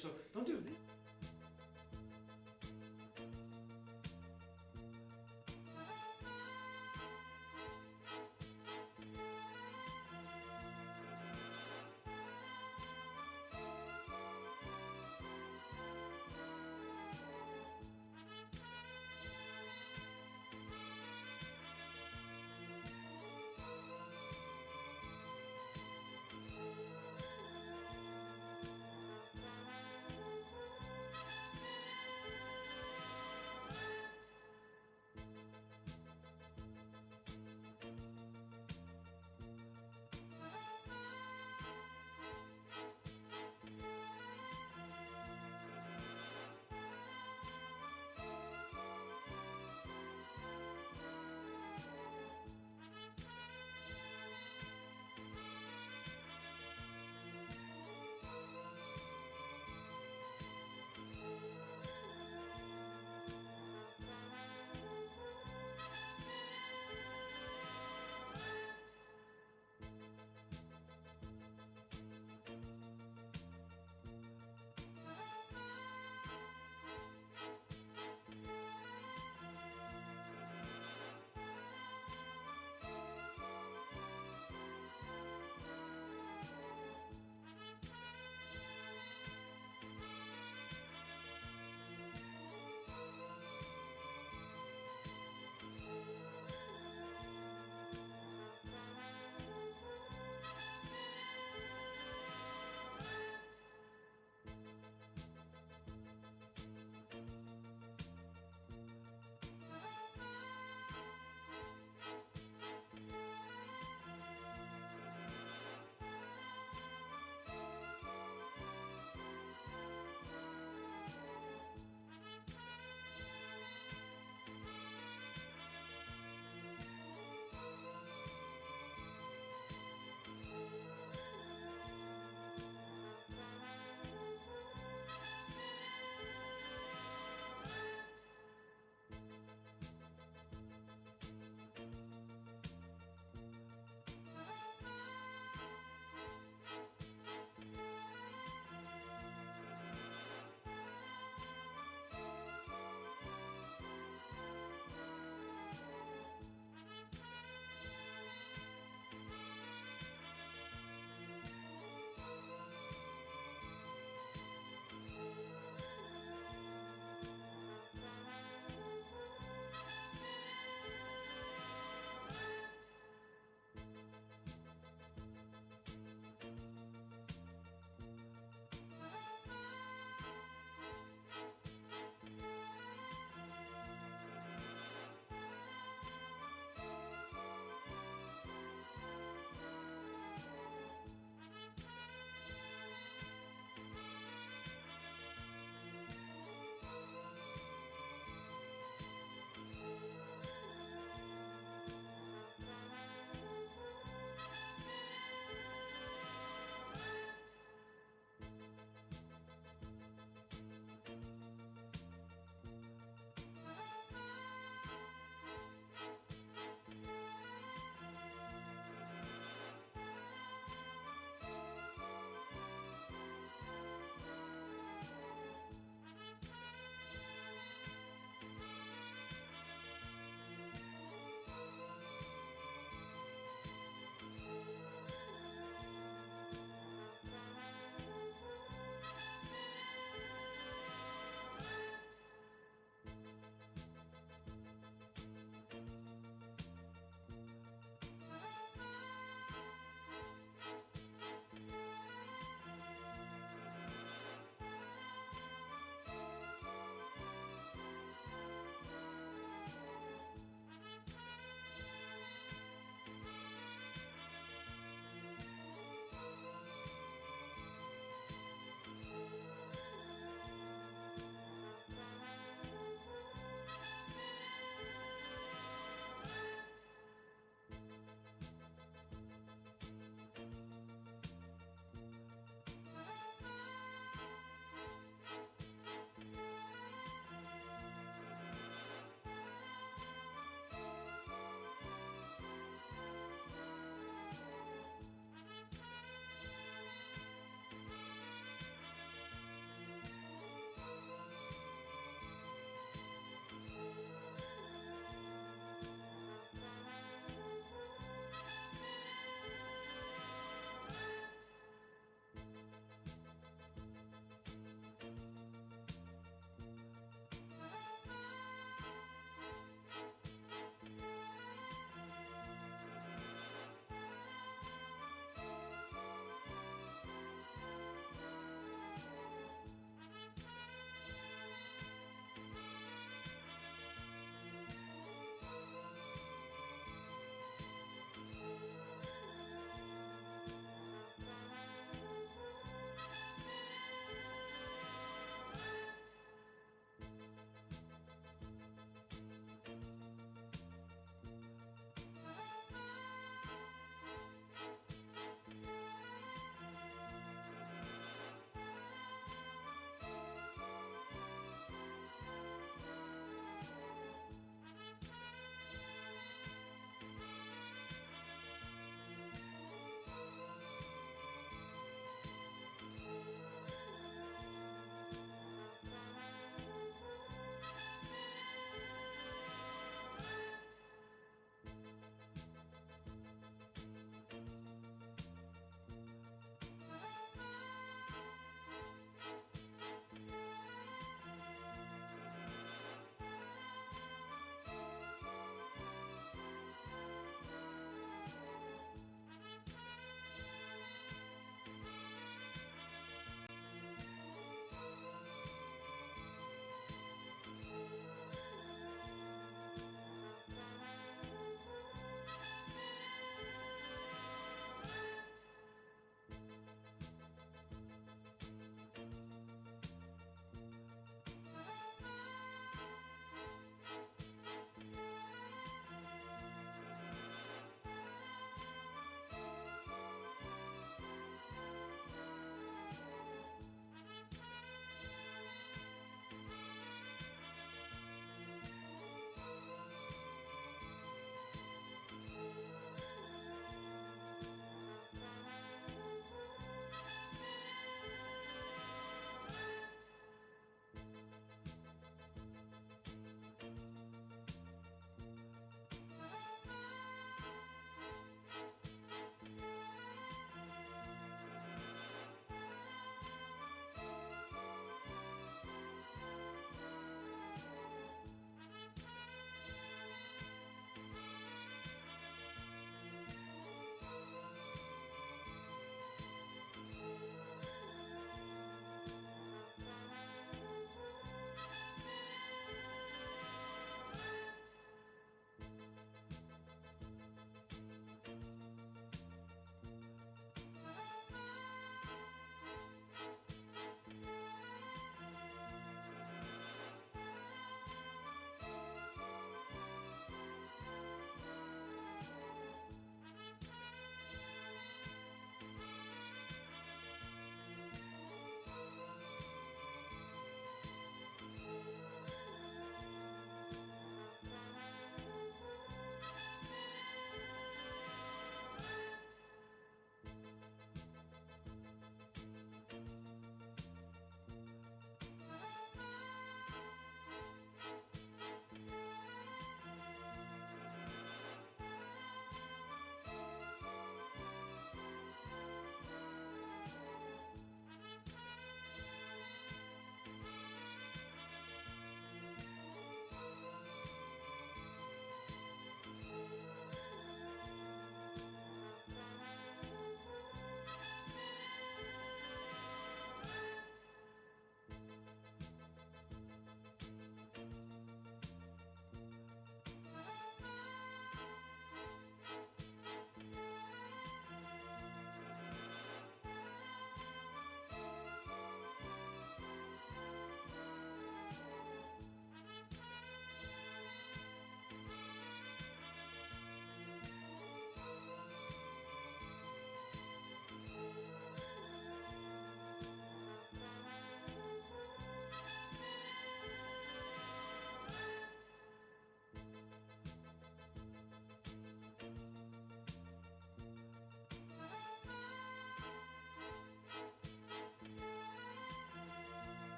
So don't do this.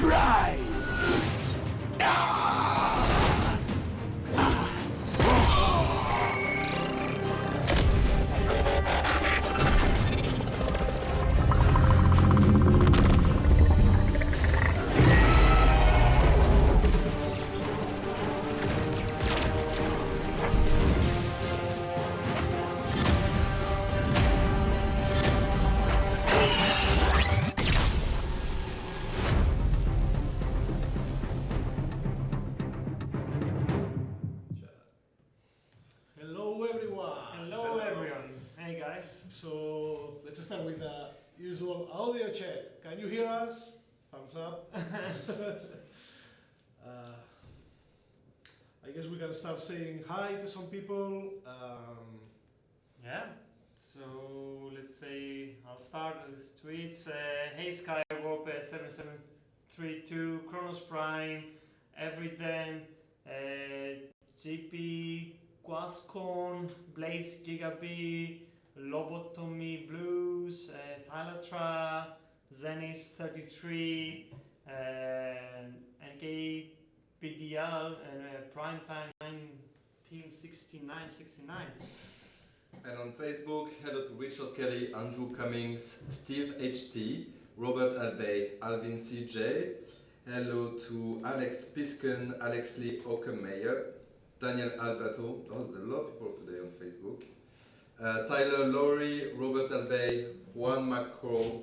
Try! Hello everyone! Hello everyone. Hey guys. So let's start with the usual audio check. Can you hear us? Thumbs up. I guess we gotta start saying hi to some people. Yeah. So let's say I'll start with tweets. Hey Skywarp 7732, Chronos Prime, Everyden, GP, Quascon, Blaze Gigabee, Lobotomy Blues, Tylatra, Zenis 33, NK PDL, and Primetime 1969. And on Facebook, hello to Richard Kelly, Andrew Cummings, Steve HT, Robert Albay, Alvin CJ. Hello to Alex Pisken, Alex Lee Ockermeyer, Daniel Alberto. Oh, there's a lot of people today on Facebook. Tyler Lowry, Robert Albay, Juan Macro,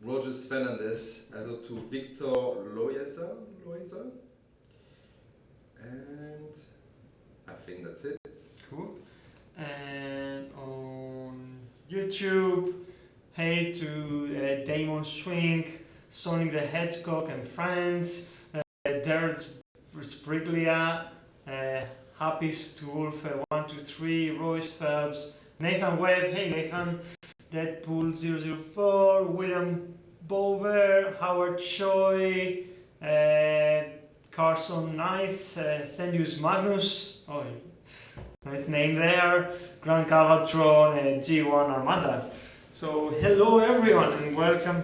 Rogers Fernandez. Hello to Victor Loiza. And I think that's it. Cool. And on YouTube, hey to Damon Swink, Sonic the Hedgehog and friends, Derek Spriglia, Happy's to Wolf 123, Royce Phelps, Nathan Webb, hey Nathan, Deadpool 004, William Bover, Howard Choi, Carson Nice, Sendius Magnus, oh, nice name there, Grand Calvatron, and G1 Armada. So good everyone and welcome.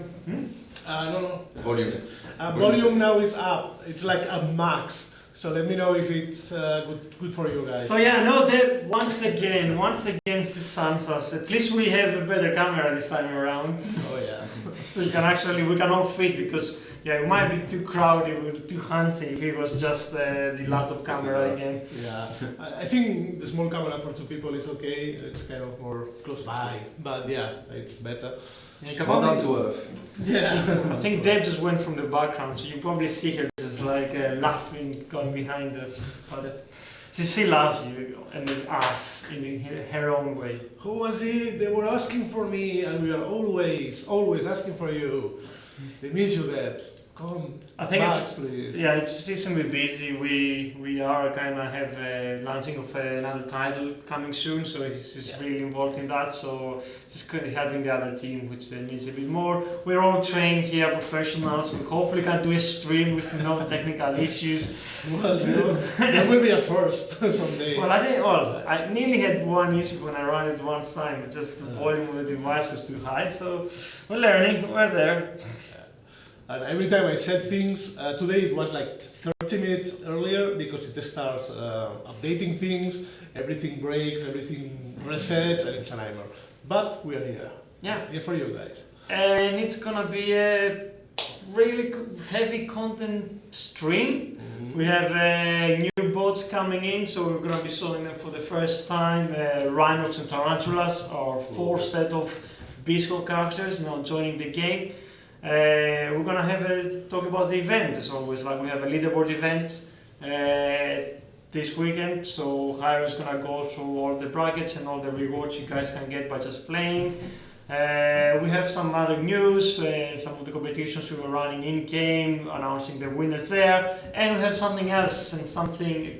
No. Volume. Volume now is up. It's like a max. So let me know if it's good for you guys. So yeah, no, that once again, Sansas. At least we have a better camera this time around. Oh yeah. So we can all fit because yeah, it might be too crowded, too fancy if it was just the laptop camera again. Yeah, I think the small camera for two people is okay. It's kind of more close by, but yeah, it's better. Yeah, More down to earth. Yeah. I think Deb just went from the background, so you probably see her just like laughing, going behind us. But she still loves you and us in her own way. Who was it? They were asking for me, and we are always asking for you. They miss you, Debs. Come I think back, it's please. yeah, it's reasonably busy. We are kind of have a launching of another title coming soon, so he's really involved in that. So just kind of helping the other team, which needs a bit more. We're all trained here, professionals. We hopefully can do a stream with no technical issues. Well, that will be a first someday. Well, I nearly had one issue when I ran it one time. But just the volume of the device was too high. So we're learning. We're there. And every time I said things, today it was like 30 minutes earlier because it starts updating things, everything breaks, everything resets, and it's a nightmare. But we are here. Yeah. Here for you guys. And it's gonna be a really heavy content stream. We have new bots coming in, so we're gonna be showing them for the first time. Rhinox and Tarantulas, our fourth set of Bisco characters now joining the game. We're gonna have a talk about the event as always. Like we have a leaderboard event this weekend, so Jairo is gonna go through all the brackets and all the rewards you guys can get by just playing. We have some other news, some of the competitions we were running in game, announcing the winners there, and we have something else and something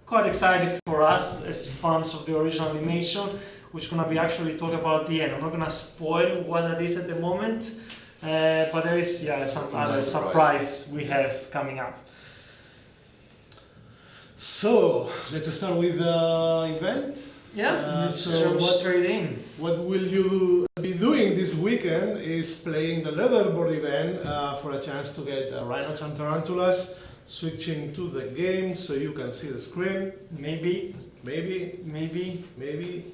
quite exciting for us as fans of the original animation, which is gonna be actually talk about at the end. I'm not gonna spoil what that is at the moment. But there is some other surprise we have coming up. So let's start with the event. Yeah, let's so jump straight in. What will you be doing this weekend is playing the Leaderboard event for a chance to get Rhinox and Tarantulas. Switching to the game so you can see the screen. Maybe.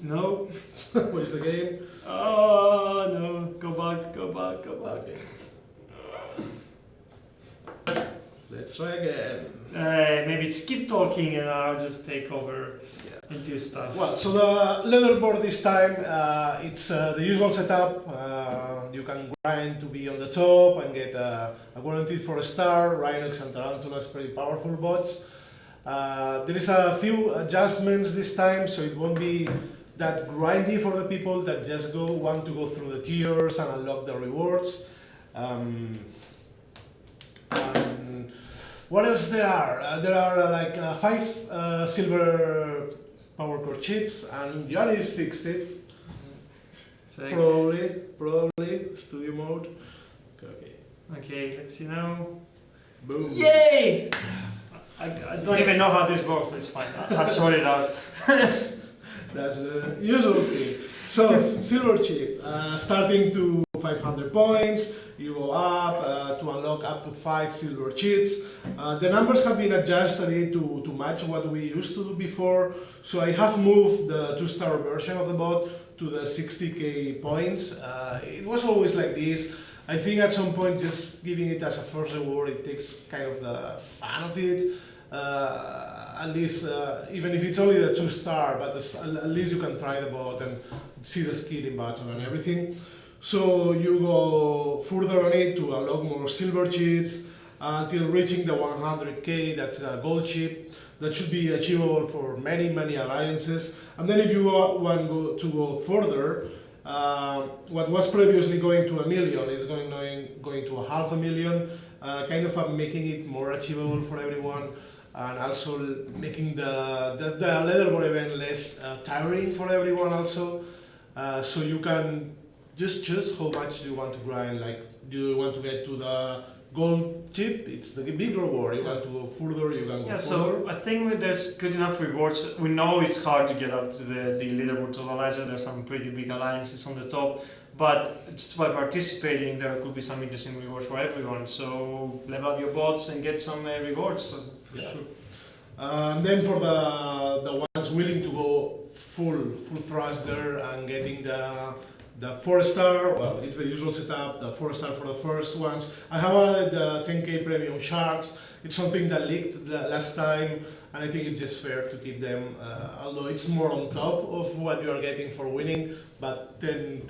No. What is the game? Oh no, go back. Okay. Let's try again. Maybe skip talking and I'll just take over and do stuff. Well, so the Leaderboard this time, it's the usual setup. You can grind to be on the top and get a guaranteed 4-star. Rhinox and Tarantulas, pretty powerful bots. There is a few adjustments this time, so it won't be that grindy for the people that just want to go through the tiers and unlock the rewards. And what else there are? There are like 5 silver power core chips, and Giannis fixed it. Probably studio mode. Okay, let's see now. Boom. Yay! I don't even know how this works, but it's fine. I'll sort it out. That's the usual thing. So, silver chip, starting to 500 points, you go up to unlock up to 5 silver chips. The numbers have been adjusted to match what we used to do before. So I have moved the 2-star version of the bot to the 60k points. It was always like this. I think at some point just giving it as a first reward, it takes kind of the fun of it. At least, even if it's only the 2-star, but at least you can try the bot and see the skilling button and everything. So you go further on it to unlock more silver chips until reaching the 100k, that's a gold chip. That should be achievable for many alliances. And then if you want to go further, what was previously going to 1 million is going to 500,000, kind of making it more achievable for everyone, and also making the Leaderboard event less tiring for everyone also. So you can just choose how much you want to grind. Like, do you want to get to the gold chip? It's the big reward. You want to go further, you can go further. So I think there's good enough rewards. We know it's hard to get up to the Leaderboard totalizer. There's some pretty big alliances on the top, but just by participating, there could be some interesting rewards for everyone. So level up your bots and get some rewards for sure. Then for the ones willing to go full thrust there and getting the 4-star, well, it's the usual setup, the 4-star for the first ones. I have added the 10k premium shards. It's something that leaked last time, and I think it's just fair to keep them, although it's more on top of what you are getting for winning, but 10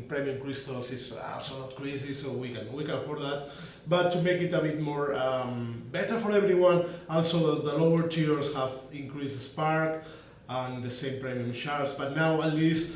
premium crystals is also not crazy, so we can afford that. But to make it a bit more better for everyone, also the lower tiers have increased spark and the same premium shards, but now at least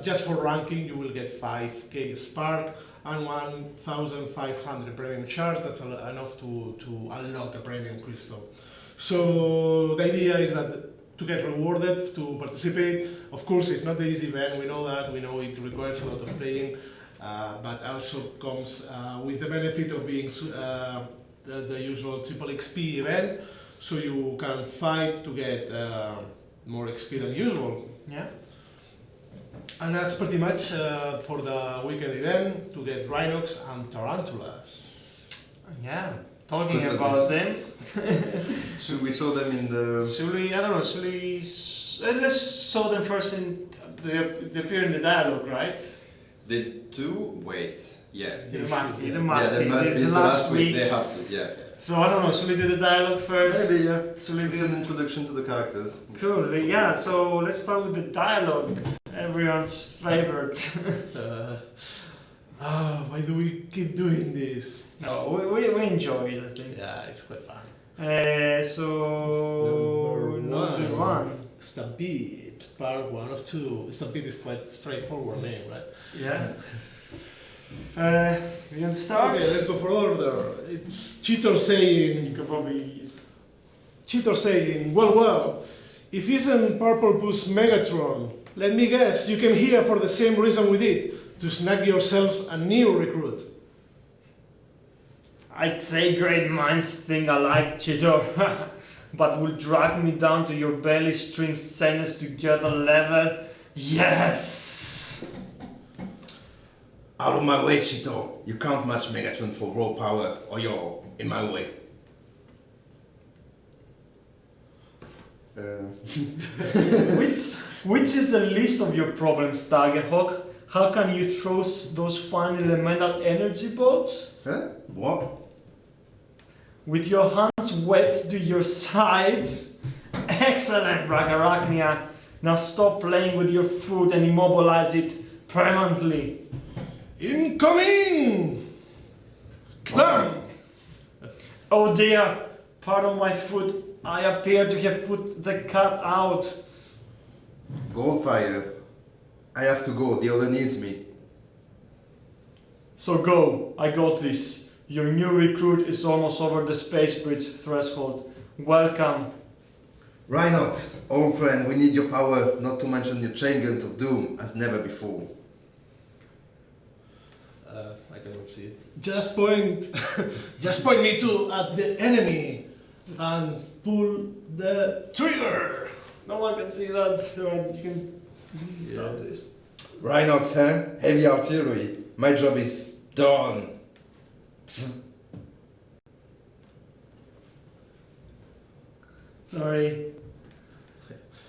just for ranking, you will get 5k spark and 1,500 premium shards. That's enough to unlock a premium crystal. So the idea is that to get rewarded to participate. Of course, it's not the easy event. We know that. We know it requires a lot of playing, but also comes with the benefit of being the usual triple XP event. So you can fight to get more XP than usual. Yeah. And that's pretty much for the weekend event, to get Rhinox and Tarantulas. Yeah, talking about them. Should we show them in the... Should we, I don't know, let's show them first they appear in the dialogue, right? They do? Wait, yeah. There must be, There must be. It's the last week. They have to, yeah. So I don't know, should we do the dialogue first? Maybe, yeah. It's an introduction to the characters. Cool, yeah, so let's start with the dialogue. Everyone's favorite. Why do we keep doing this? No, we enjoy it, I think. Yeah, it's quite fun. So number one. Stampede, part 1 of 2. Stampede is quite straightforward name, right? Yeah. You want to start? Okay, let's go for order. It's Cheetor saying... You could probably use... Cheetor saying, well, if isn't Purple Puss Megatron, let me guess, you came here for the same reason we did, to snag yourselves a new recruit. I'd say great minds think alike, Cheetor, but will drag me down to your belly string sadness to get a level? Yes! Out of my way, Shito. You can't match Megatron for raw power, or you're in my way. Which is the least of your problems, Target Hawk? How can you throw those fine elemental energy bolts? Huh? What? With your hands webbed to your sides? Excellent, Bragarachnia. Now stop playing with your food and immobilize it permanently. Incoming! Clam! Oh dear, pardon my foot. I appear to have put the cat out. Goldfire. I have to go, the other needs me. So go, I got this. Your new recruit is almost over the space bridge threshold. Welcome. Rhinox, old friend, we need your power, not to mention your chain guns of doom, as never before. I cannot see it. Just point, just point me at the enemy and pull the trigger. No one can see that, so you can do this. Rhinox, huh? Heavy artillery. My job is done. Sorry.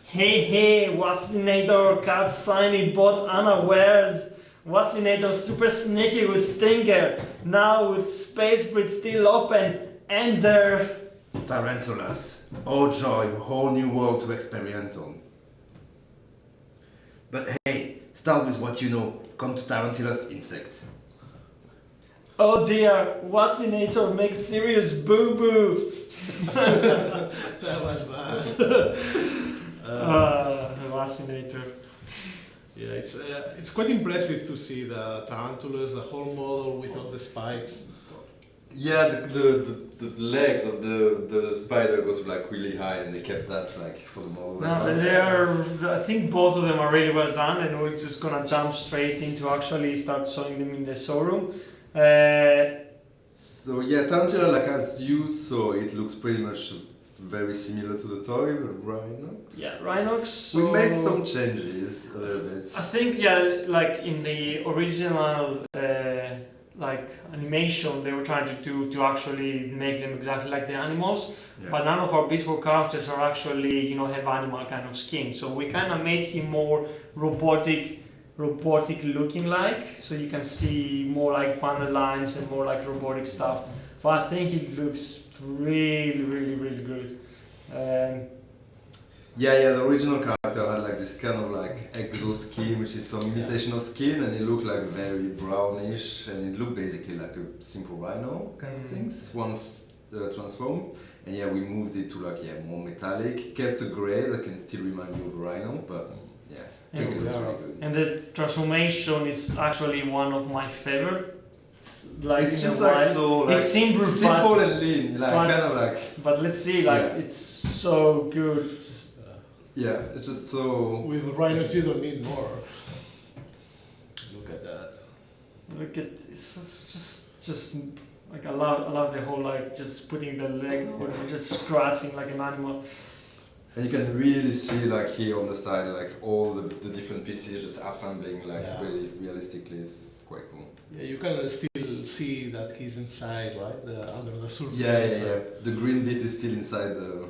Hey, Waspinator cat shiny bot unawares. Waspinator super sneaky with Stinger. Now with space bridge still open. Enter. Tarantulas. Oh joy, a whole new world to experiment on. But hey, start with what you know. Come to Tarantulas insect. Oh dear, Waspinator makes serious boo-boo. That was bad. Waspinator. Yeah, it's quite impressive to see the tarantulas, the whole model without the spikes. Yeah, the legs of the spider goes like really high, and they kept that like for the model. I think both of them are really well done, and we're just gonna jump straight into actually start showing them in the showroom. So yeah, Tarantula, like as you saw, it looks pretty much very similar to the toy, but Rhinox. Yeah, Rhinox. We made some changes a little bit. I think like in the original like animation, they were trying to actually make them exactly like the animals, but none of our Beast Wars characters are actually have animal kind of skin. So we kind of made him more robotic looking like, so you can see more like panel lines and more like robotic stuff. But I think it looks really good. The original character had like this kind of like exo skin, which is some imitation of skin, and it looked like very brownish, and it looked basically like a simple rhino kind of things once transformed. And we moved it to like more metallic, kept a grey that can still remind you of a rhino, but I think it looks really good. And the transformation is actually one of my favorite. Like it's just like so like it's simple and lean, like kind of like. But let's see, like it's so good. It's just so. With Rhinox, you don't need more. Look at that. Look at it's just like I love the whole like just putting the leg or just scratching like an animal. And you can really see like here on the side like all the different pieces just assembling like really realistically. It's quite cool. Yeah, you can still see that he's inside, right? Under the surface. Yeah. The green bit is still inside the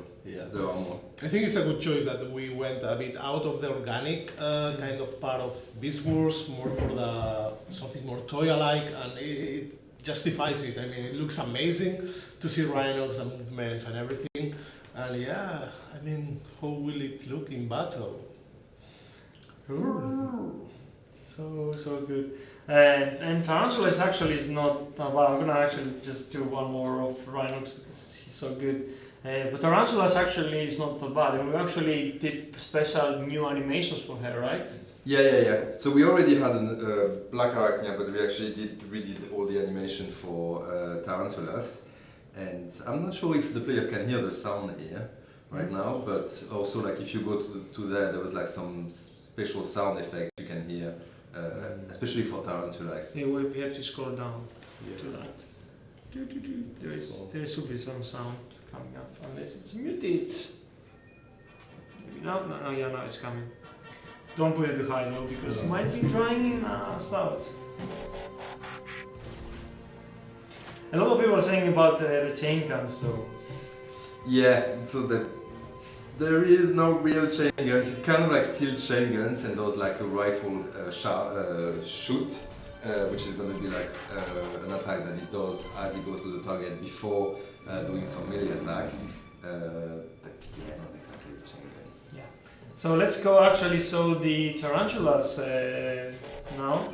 armor. I think it's a good choice that we went a bit out of the organic kind of part of Beast Wars, more for the something more toy-like, and it justifies it. I mean, it looks amazing to see Rhinox, the movements and everything. And I mean, how will it look in battle? So good. And Tarantula is not well. I'm gonna actually just do one more of Rhinox because he's so good. But Tarantula is not that bad, and we actually did special new animations for her, right? Yeah. So we already had a Black Arachnia, but we actually redid all the animation for Tarantulas. And I'm not sure if the player can hear the sound here right now, but also like if you go to there was like some special sound effect you can hear, especially for Tarantula. Yeah, we have to scroll down to that. There should be some sound coming up, unless it's muted. Maybe no, now it's coming. Don't put it too high though, because it might be drying us out. A lot of people are saying about the chain guns, so Yeah, so there is no real chain guns. It's kind of like steel chain guns and those like a rifle shoot, which is going to be like an attack that it does as it goes to the target before doing some melee attack. But yeah, not exactly a chain gun. yeah. So let's go actually show the tarantulas now.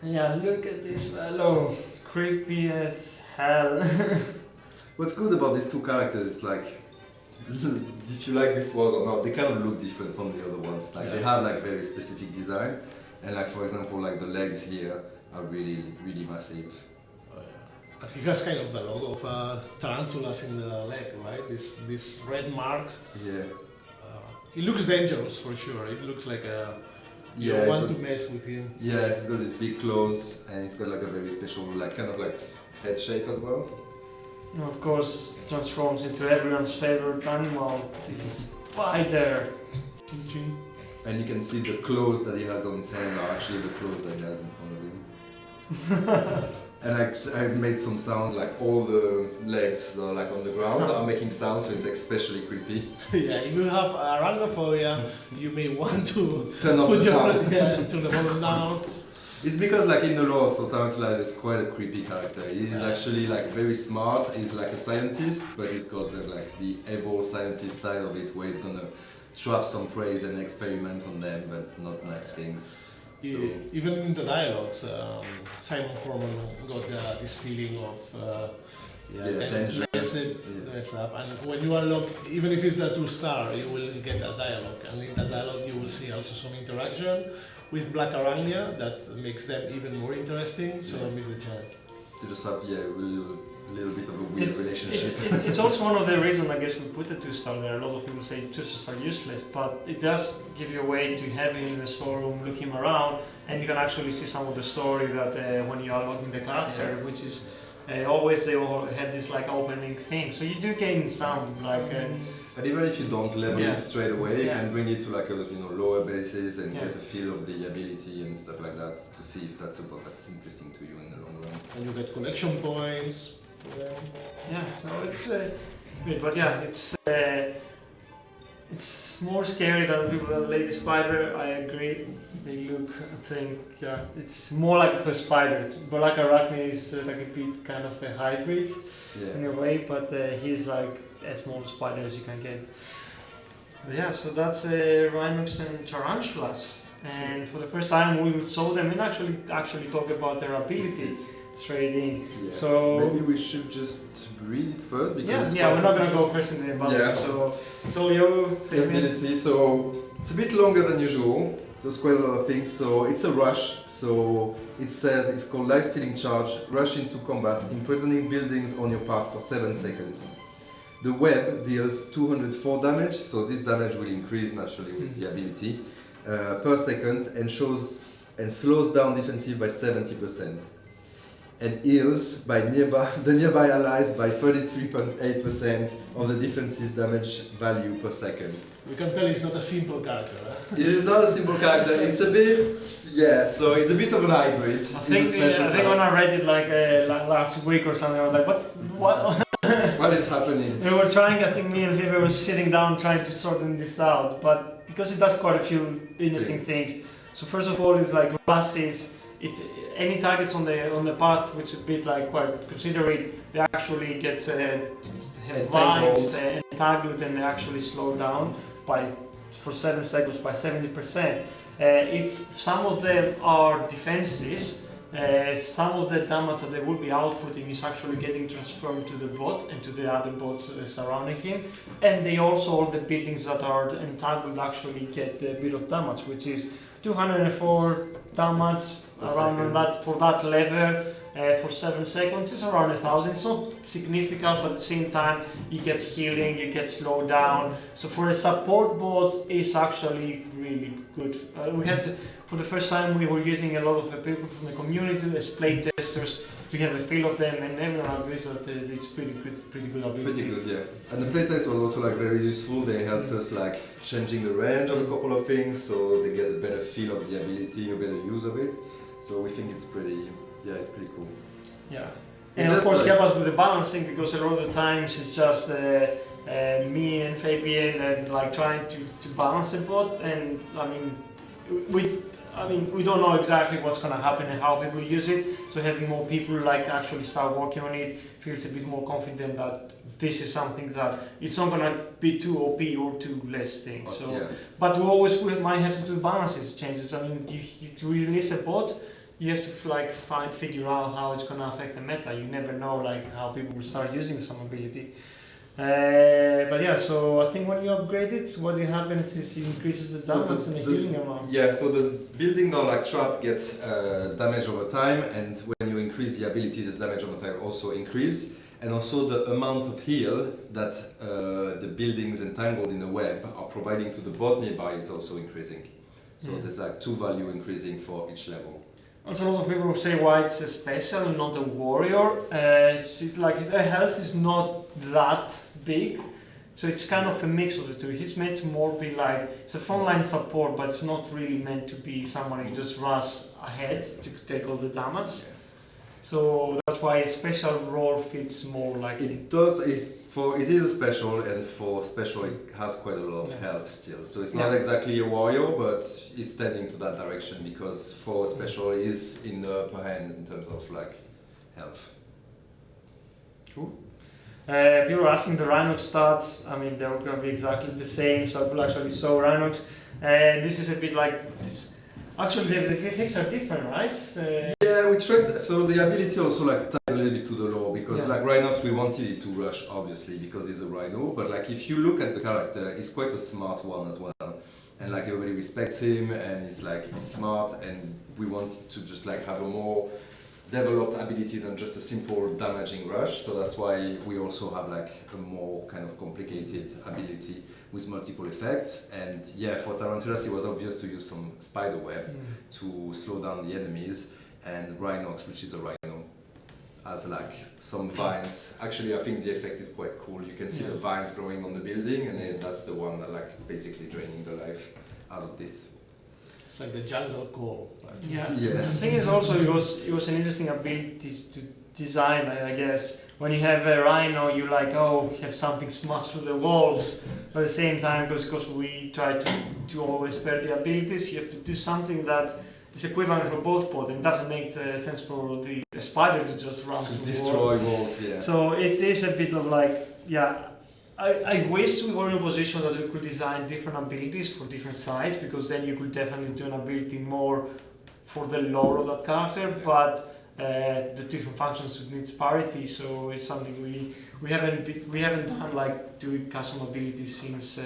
Yeah, look at this fellow, creepy as hell. What's good about these two characters is like, if you like Beast Wars or not, they kind of look different from the other ones. Like they have like very specific design, and like for example, like the legs here are really massive. And he has kind of the logo of tarantulas in the leg, right? These red marks. Yeah. It looks dangerous for sure. It looks like you don't want to mess with him. Yeah, he's got these big claws and he's got like a very special, like kind of like head shape as well. And of course, transforms into everyone's favorite animal, this spider. Ching ching. And you can see the claws that he has on his hand are actually the claws that he has in front of him. And I made some sounds, like all the legs that are like on the ground are making sounds, so it's especially creepy. Yeah, if you have arachnophobia, you may want to Turn off put the your sound. turn the volume down. It's because like in the lore, so Tarantula is quite a creepy character. He's actually like very smart, he's like a scientist, but he's got the evil scientist side of it where he's gonna trap some prey and experiment on them, but not nice things. So. Even in the dialogues, Simon Foreman got this feeling of kind danger. of mess up. And when you unlock, even if it's the 2-star, you will get a dialogue. And in that dialogue, you will see also some interaction with Black Arachnia that makes them even more interesting. So don't miss the chance. They just have a little bit of a weird relationship. It's also one of the reasons I guess we put the 2-star there. A lot of people say 2-stars are useless, but it does give you a way to have him in the storeroom, look him around, and you can actually see some of the story that when you are unlocking the character, which is always they all have this like opening thing. So you do gain some like. And even if you don't level it straight away, you Yeah. can bring it to like a lower basis and get a feel of the ability and stuff like that to see if that's interesting to you in the long run. And you get collection points. Yeah, so it's good, but yeah, it's more scary than people that Lady Spider. I agree. They look, I think, it's more like a spider. Black Arachnia is like a bit kind of a hybrid in a way, but he's like as small spider as you can get. But yeah, so that's Rhinox and Tarantulas, and for the first time we saw them and actually talk about their abilities straight in. Yeah. So maybe we should just read it first because we're not gonna go first in the ability. So it's all you. The ability, so it's a bit longer than usual. There's quite a lot of things. So it's a rush. So it says it's called life stealing charge. Rush into combat, imprisoning buildings on your path for 7 seconds. The web deals 204 damage, so this damage will increase naturally with the ability per second and slows down defensive by 70%. And heals by the nearby allies by 33.8% of the defense's damage value per second. We can tell it's not a simple character. It is not a simple character, it's a bit, so it's a bit of an hybrid. I think when I read it like last week or something, I was like, what? What is happening? We were trying, I think me and Vivi were sitting down trying to sort this out, but because it does quite a few interesting things. So first of all, it's like classes. Any targets on the path which is a bit like quite considerate, they actually get have vines entangled and they actually slow down for 7 seconds by 70%. If some of them are defenses, some of the damage that they will be outputting is actually getting transferred to the bot and to the other bots surrounding him, and they also all the buildings that are entangled actually get a bit of damage, which is 204 damage around that for that level for 7 seconds. It's around 1,000. It's not significant, but at the same time you get healing, you get slowed down. So for a support bot, it's actually really good. We had for the first time we were using a lot of people from the community as play testers to have a feel of them, and everyone agrees that it's pretty good ability. Pretty good, yeah. And the playtest was also like very useful. They helped us like changing the range of a couple of things, so they get a better feel of the ability, a better use of it. So we think it's pretty cool. Yeah, And of course help us with the balancing, because a lot of the times it's just me and Fabian and like trying to balance the bot, and we don't know exactly what's going to happen and how people use it, so having more people like actually start working on it feels a bit more confident that this is something that it's not going to be too OP or too less things. So, but we might have to do balances changes. I mean, you release a bot, you have to like figure out how it's going to affect the meta. You never know like how people will start using some ability. But yeah, so I think when you upgrade it, what happens is it increases the damage and the healing amount. Yeah, so the building now like trap gets damage over time, and when you increase the ability, this damage over time also increase, and also the amount of heal that the buildings entangled in the web are providing to the bot nearby is also increasing. So there's like 2 value increasing for each level. Also, a lot of people say why it's a special and not a warrior. It's like the health is not that big, so it's kind of a mix of the two. He's meant to more be like, it's a frontline support, but it's not really meant to be someone who just runs ahead to take all the damage. So that's why a special role fits more like it does. It is a special, and for special it has quite a lot of health still. So it's not exactly a warrior, but it's tending to that direction, because for special it is in the upper hand in terms of like health. Cool. People are asking the Rhinox stats. I mean, they're going to be exactly the same, so people actually saw Rhinox. This is a bit like this. Actually, the effects are different, right? Yeah, we tried. So the ability also like tied a little bit to the lore, because like Rhinox, we wanted it to rush obviously because he's a rhino. But like if you look at the character, he's quite a smart one as well, and like everybody respects him, and he's smart, and we wanted to just like have a more developed ability than just a simple damaging rush. So that's why we also have like a more kind of complicated ability with multiple effects. And yeah, for Tarantulas it was obvious to use some spider web to slow down the enemies, and Rhinox, which is a rhino, has like some vines. Actually, I think the effect is quite cool. You can see the vines growing on the building, and then that's the one that like basically draining the life out of this. It's like the jungle call. Right? Yeah. The thing is also it was an interesting ability to design, I guess. When you have a rhino, you like, you have something smashed through the walls. But at the same time, because we try to always spare the abilities, you have to do something that is equivalent for both bots, and it doesn't make sense for the spider to just run through destroy walls. Yeah. So it is a bit of like, I wish we were in a position that we could design different abilities for different sides, because then you could definitely do an ability more for the lore of that character, but the different functions needs parity, so it's something we haven't done like doing custom abilities since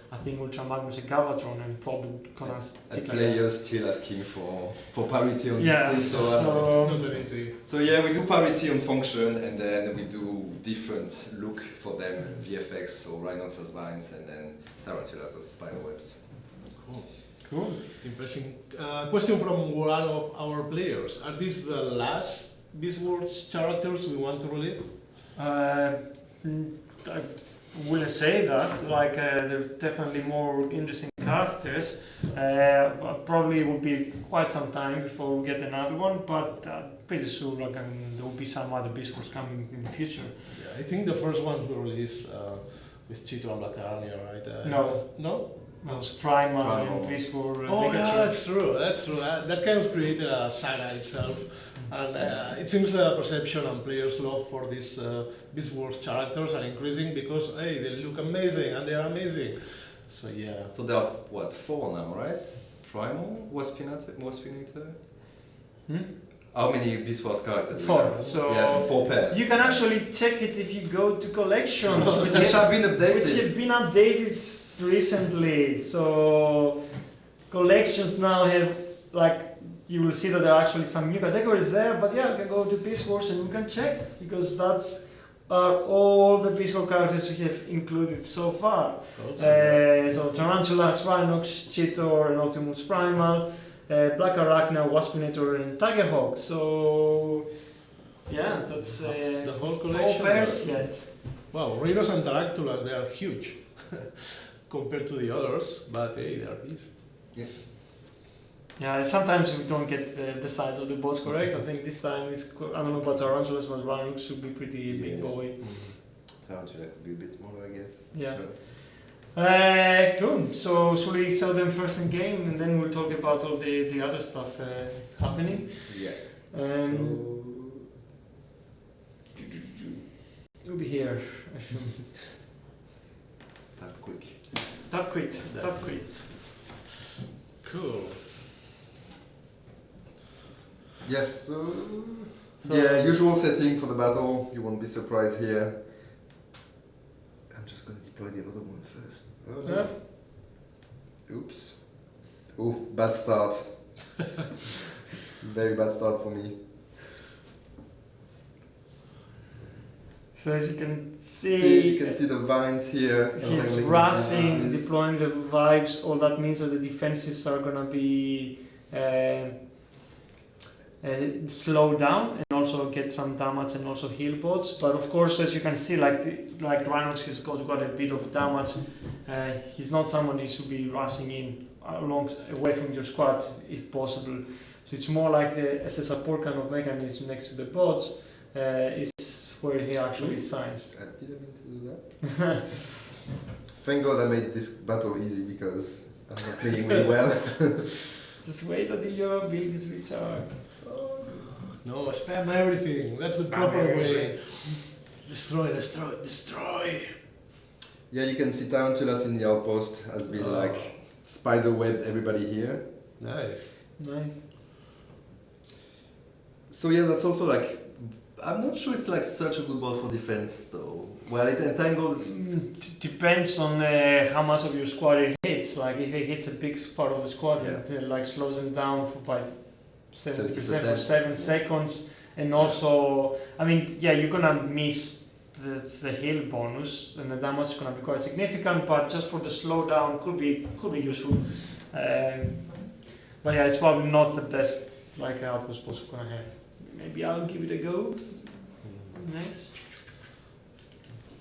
I think Ultramagnus and Galvatron, and probably gonna stick like players still asking for parity on this stage, so it's not that easy. So yeah, we do parity on function, and then we do different look for them, VFX, so Rhinox as vines, and then Tarantulas as spider webs. Cool. Impressive. Question from one of our players. Are these the last Beast Wars characters we want to release? I wouldn't say that. Like, there's definitely more interesting characters. Probably will be quite some time before we get another one, but pretty sure there will be some other Beast Wars coming in the future. Yeah, I think the first ones we released with Cheetor and Black Arnia, right? No? It was Primal and Beast Wars. That's true. That kind of created a saga itself. And it seems the perception and players' love for these Beast Wars characters are increasing, because hey, they look amazing and they are amazing. So yeah. So there are 4 now, right? Primal, Waspinator. How many Beast Wars characters? 4. So yeah, 4 pairs. You can actually check it if you go to collections, which have been updated recently. So collections now have you will see that there are actually some new categories there, but yeah, you can go to Beast Wars and you can check, because that's all the Beast Wars characters we have included so far. So Tarantulas, Rhinox, Cheetor and Optimus Primal, Black Arachna, Waspinator and Tigerhawk. So yeah, that's the whole collection. 4 pairs yet. Wow, Rhinos and Tarantulas, they are huge compared to the others, but hey, they are beasts. Yeah. Yeah, sometimes we don't get the size of the boats correct. I think this time I don't know about tarantulas, but rhinox should be pretty big boy. Tarantula could be a bit smaller, I guess. Yeah. Cool. So should we sell them first in game, and then we'll talk about all the other stuff happening. Yeah. You'll be here, I assume. Tap quick. Tap quit. Tap quit. Cool. Yes, so yeah, usual setting for the battle. You won't be surprised here. I'm just gonna deploy the other one first. Oh, Yeah. oops. Oh, bad start. Very bad start for me. So as you can You can see the vines here. he's rushing, deploying the vibes. All that means that the defenses are gonna be slow down and also get some damage and also heal bots. But of course, as you can see, like Rhinox has got quite a bit of damage. He's not someone who should be rushing in away from your squad if possible. So it's more like as a support kind of mechanism next to the bots. Is where he actually shines. I didn't mean to do that. Thank God I made this battle easy because I'm not playing really well. Just wait until your ability to recharge. No, spam everything. That's the proper way. Destroy, destroy, destroy. Yeah, you can see tarantulas in the outpost has been like spider webbed everybody here. Nice. Nice. So yeah, that's also like, I'm not sure it's like such a good ball for defense though. Well, it entangles. Depends on how much of your squad it hits. Like if it hits a big part of the squad, Yeah. it like slows them down by 70% for 70%. 7 seconds. And also, I mean, yeah, you're gonna miss the heal bonus, and the damage is gonna be quite significant. But just for the slowdown, could be useful. But yeah, it's probably not the best like outpost boss we're gonna have. Maybe I'll give it a go next.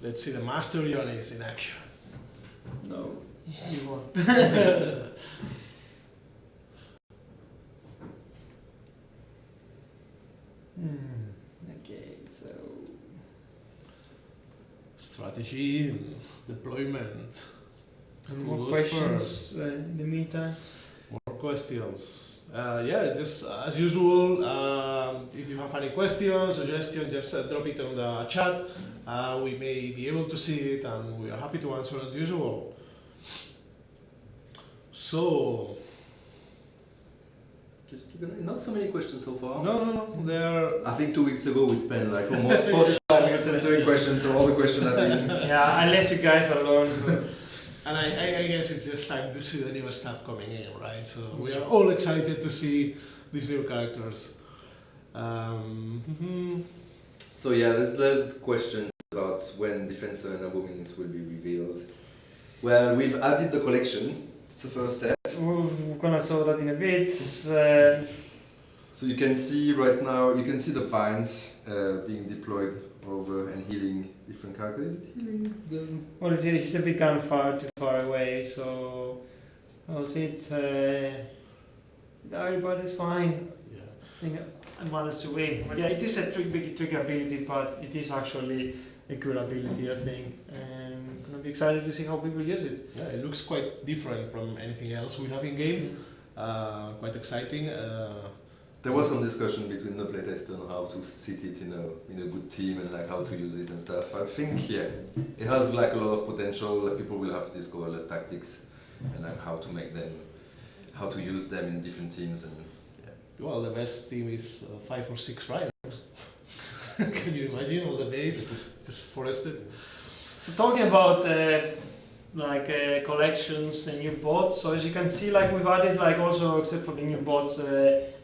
Let's see the master Ionis in action. No, you won't. Okay, so Strategy, deployment. any more Who's questions first? in the meantime? More questions. Yeah, just as usual, if you have any questions, suggestions, just drop it on the chat. We may be able to see it and we are happy to answer as usual. So, Just keep an eye. Not so many questions so far. no, there. I think 2 weeks ago we spent like almost 45 minutes answering questions, so all the questions have been. Yeah, unless you guys are alone. So. And I guess it's just time to see the new stuff coming in, right? So we are all excited to see these new characters. So yeah, there's questions about when Defensor and Abominus will be revealed. Well, we've added the collection. It's the first step. We're gonna show that in a bit. So you can see right now, you can see the vines being deployed over and healing different characters. Is it healing them? Well, he's a bit kind of too far away, so I'll see it. Everybody's fine. Yeah. I think I managed to win. But yeah, it is a trick ability, but it is actually a good ability, I think. And I'm gonna be excited to see how people use it. Yeah, it looks quite different from anything else we have in game. Quite exciting. There was some discussion between the playtester on how to sit it in a good team and like how to use it and stuff. I think yeah, it has like a lot of potential. Like, people will have to discover the tactics and like how to make them, how to use them in different teams and yeah. Well, the best team is 5 or 6 riders. Can you imagine all the base just forested? So talking about collections and new bots. So as you can see, like we've added like also except for the new bots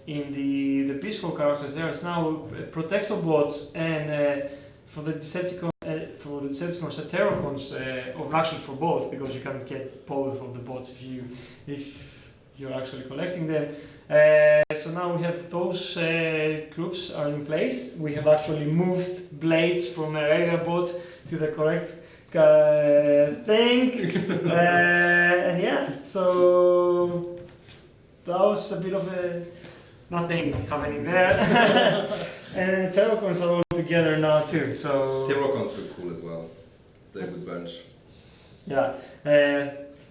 in the peaceful characters, there's now protector bots and for the Decepticons and Terracons, or actually for both, because you can get both of the bots if you're actually collecting them. So now we have those groups are in place. We have actually moved blades from a regular bot to the correct thing. And yeah, so that was a bit of a nothing happening there. And Terracons are all together now too, so Terracons look cool as well. They're a good bunch. yeah.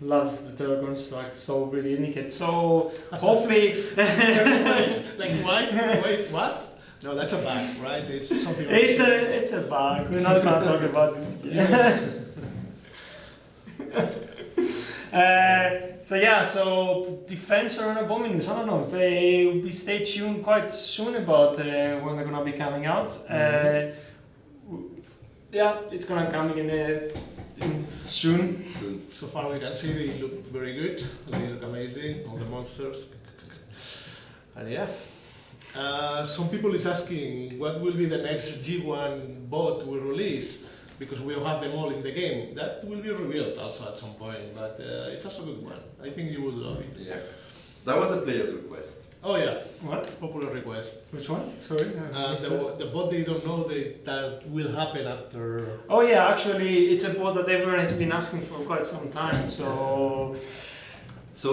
Love the Terracons, like so really unique. So hopefully Everybody's like, wait, what? No, that's a bag, right? It's something. it's a bug. We're not gonna talk about this. So yeah, so defense or abominance, I don't know. They will be stay tuned quite soon about when they're gonna be coming out. Yeah, it's gonna come in soon. So far we can see they look very good. They look amazing. All the monsters. And yeah. Some people is asking what will be the next G1 bot we release, because we don't have them all in the game. That will be revealed also at some point, but it's also a good one. I think you will love it. Yeah. That was a player's request. Oh yeah, What? popular request. Which one? Sorry. The bot they don't know that will happen after. Oh yeah, actually, it's a bot that everyone has been asking for quite some time. So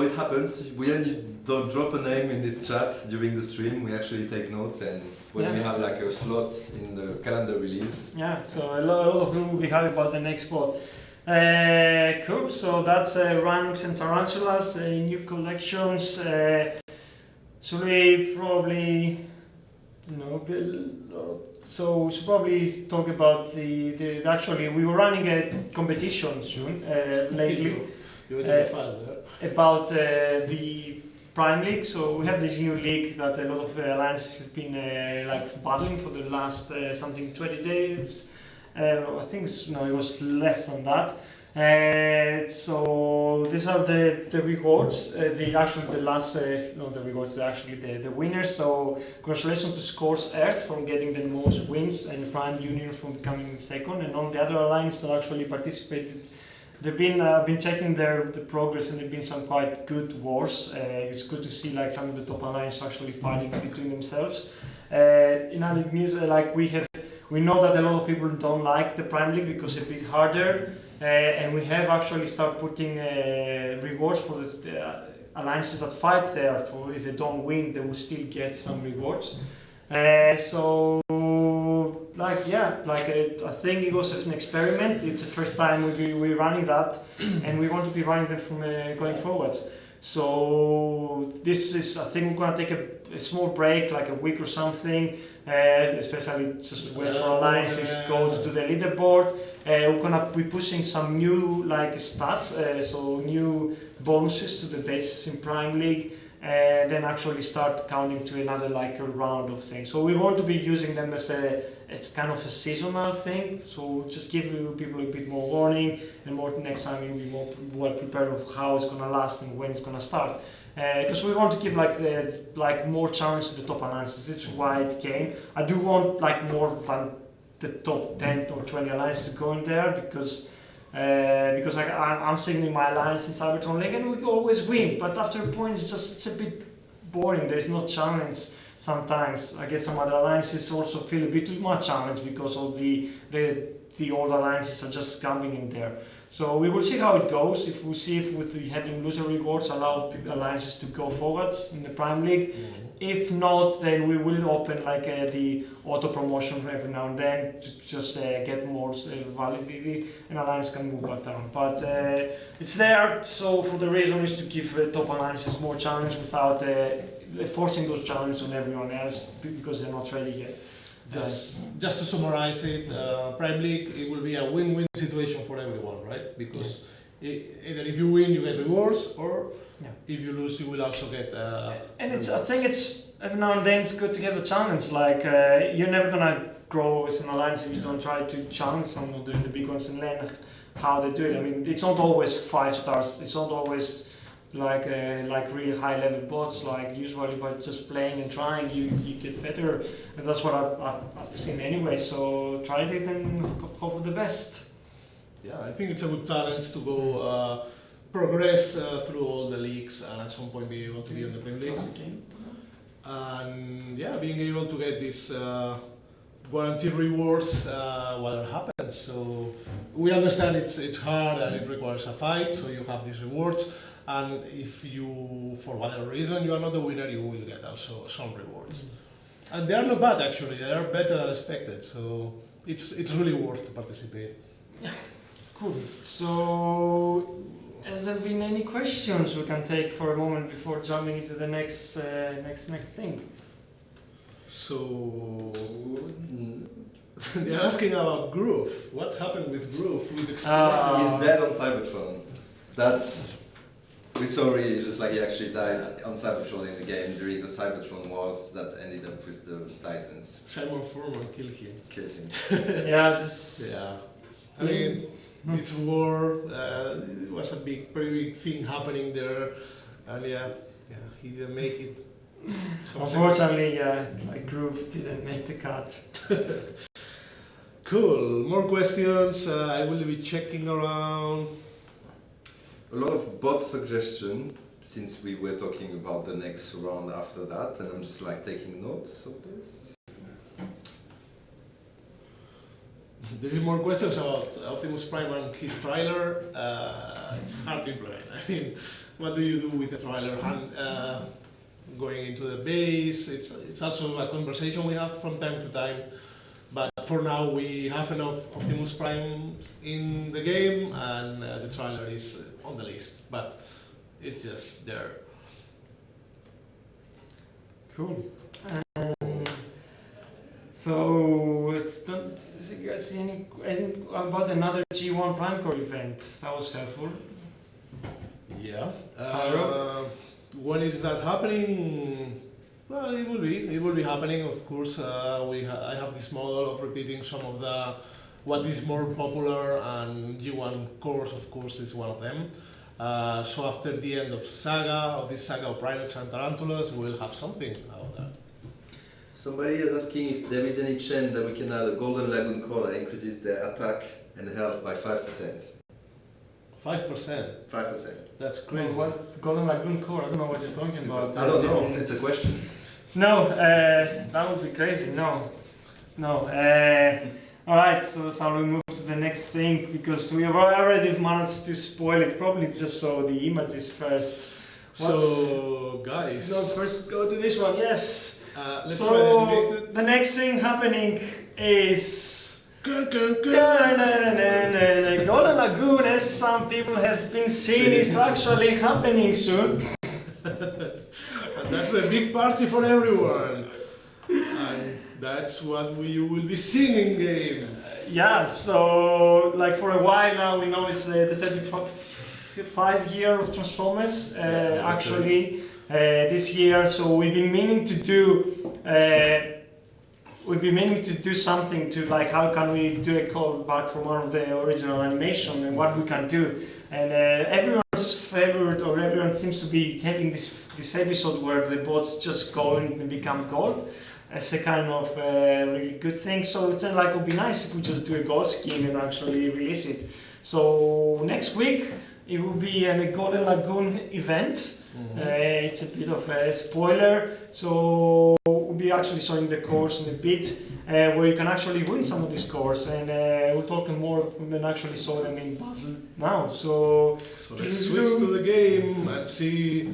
it happens. We only don't drop a name in this chat during the stream. We actually take notes, and when we Yeah. have like a slot in the calendar release. Yeah, so a lot of people will be happy about the next bot. Cool. So that's Rhinox and Tarantulas, new collections. Should we probably, so should probably talk about the actually we were running a competition soon lately. You will take a file there. About the Prime League. So we have this new league that a lot of alliances have been like battling for the last something 20 days. I think it was less than that. So these are the rewards. The winners. So congratulations to Scores Earth for getting the most wins, and Prime Union from becoming second. And all the other alliances that actually participated, they've been checking the progress, and there've been some quite good wars. It's good to see like some of the top alliances actually fighting between themselves. In other news, we know that a lot of people don't like the Prime League because it's a bit harder, and we have actually started putting rewards for the alliances that fight there. For if they don't win, they will still get some rewards. I think it was an experiment. It's the first time we're running that, and we want to be running them from going forwards. So this is, I think we're gonna take a small break, like a week or something, especially just wait for alliances, go to do the leaderboard. We're gonna be pushing some new like stats, so new bonuses to the bases in Prime League. Then actually start counting to another like a round of things. So we want to be using them as it's kind of a seasonal thing. So just give people a bit more warning, and more next time you'll be more well prepared of how it's gonna last and when it's gonna start. Because we want to keep like more challenge to the top alliances. This is why it came. I do want like more than the top 10 or 20 alliances to go in there, because I'm signaling my alliance in Cybertron League and we can always win, but after a point it's a bit boring. There's no challenge sometimes. I guess some other alliances also feel a bit too much challenge because of the old alliances are just coming in there. So we will see how it goes. If with the having loser rewards allow alliances to go forwards in the Prime League. If not, then we will open like the auto promotion every now and then to just get more validity, and alliance can move back down. But it's there, so for the reason is to give top alliances more challenge without forcing those challenges on everyone else because they're not ready yet. Just to summarize it, Prime League, it will be a win-win situation for everyone, right? Because either if you win, you get rewards, or if you lose, you will also get. And I think it's every now and then it's good to have a challenge. Like you're never gonna grow as an alliance if you don't try to challenge some of the big ones and learn how they do it. I mean, it's not always 5 stars. It's not always like really high level bots. Like usually by just playing and trying, you get better. And that's what I've seen anyway. So try it and hope for the best. Yeah, I think it's a good challenge to go progress through all the leagues and at some point be able to be on the Premier League. And yeah, being able to get these guaranteed rewards while it happens. So we understand it's hard and it requires a fight, so you have these rewards. And if you, for whatever reason, you are not the winner, you will get also some rewards. And they are not bad actually, they are better than expected, so it's really worth to participate. Cool. So, has there been any questions we can take for a moment before jumping into the next thing? So, they're asking about Groove. What happened with Groove? With Explorer? He's dead on Cybertron. We're sorry, just like he actually died on Cybertron in the game during the Cybertron wars that ended up with the Titans. Simon Furman killed him. Killed him. Yeah. I mean, it's war. It was a pretty big thing happening there, and he didn't make it. Unfortunately, like Groove didn't make the cut. Cool. More questions. I will be checking around. A lot of bot suggestion since we were talking about the next round after that, and I'm just like taking notes of this. There is more questions about Optimus Prime and his trailer. It's hard to implement. I mean, what do you do with a trailer? Going into the base. It's also a conversation we have from time to time. But for now, we have enough Optimus Prime in the game, and the trailer is on the list. But it's just there. Cool. So you guys see anything about another G1 Prime Core event? That was helpful. Yeah. When is that happening? Well, it will be happening. Of course, I have this model of repeating some of what is more popular, and G1 cores, of course, is one of them. So after the end of this saga of Rhinox and Tarantulas, we will have something about that. Somebody is asking if there is any chance that we can add a Golden Lagoon core that increases their attack and health by 5%. 5%? 5%. That's crazy. What Golden Lagoon Core? I don't know what you're talking about. I don't know, it's a question. No, that would be crazy. No. Alright, so shall we move to the next thing? Because we have already managed to spoil it. Probably just saw the images first. So, guys. No, first go to this one, yes. Let's try to animate it. The next thing happening is Golden Lagoon, as some people have been seeing, is actually happening soon. And that's the big party for everyone. And that's what we will be seeing in game. Yeah, so like for a while now we know it's the 35 year of Transformers actually this year. So we've been meaning to do something to like how can we do a callback from one of the original animation and what we can do. And everyone's favorite, or everyone seems to be having this episode where the bots just go and become gold as a kind of really good thing. So it's like it would be nice if we just do a gold scheme and actually release it. So next week it will be a Golden Lagoon event. Mm-hmm. It's a bit of a spoiler, so we'll be actually showing the course in a bit, where you can actually win some of these cores, and we'll talk more and actually saw them in battle now. So let's switch to the game and see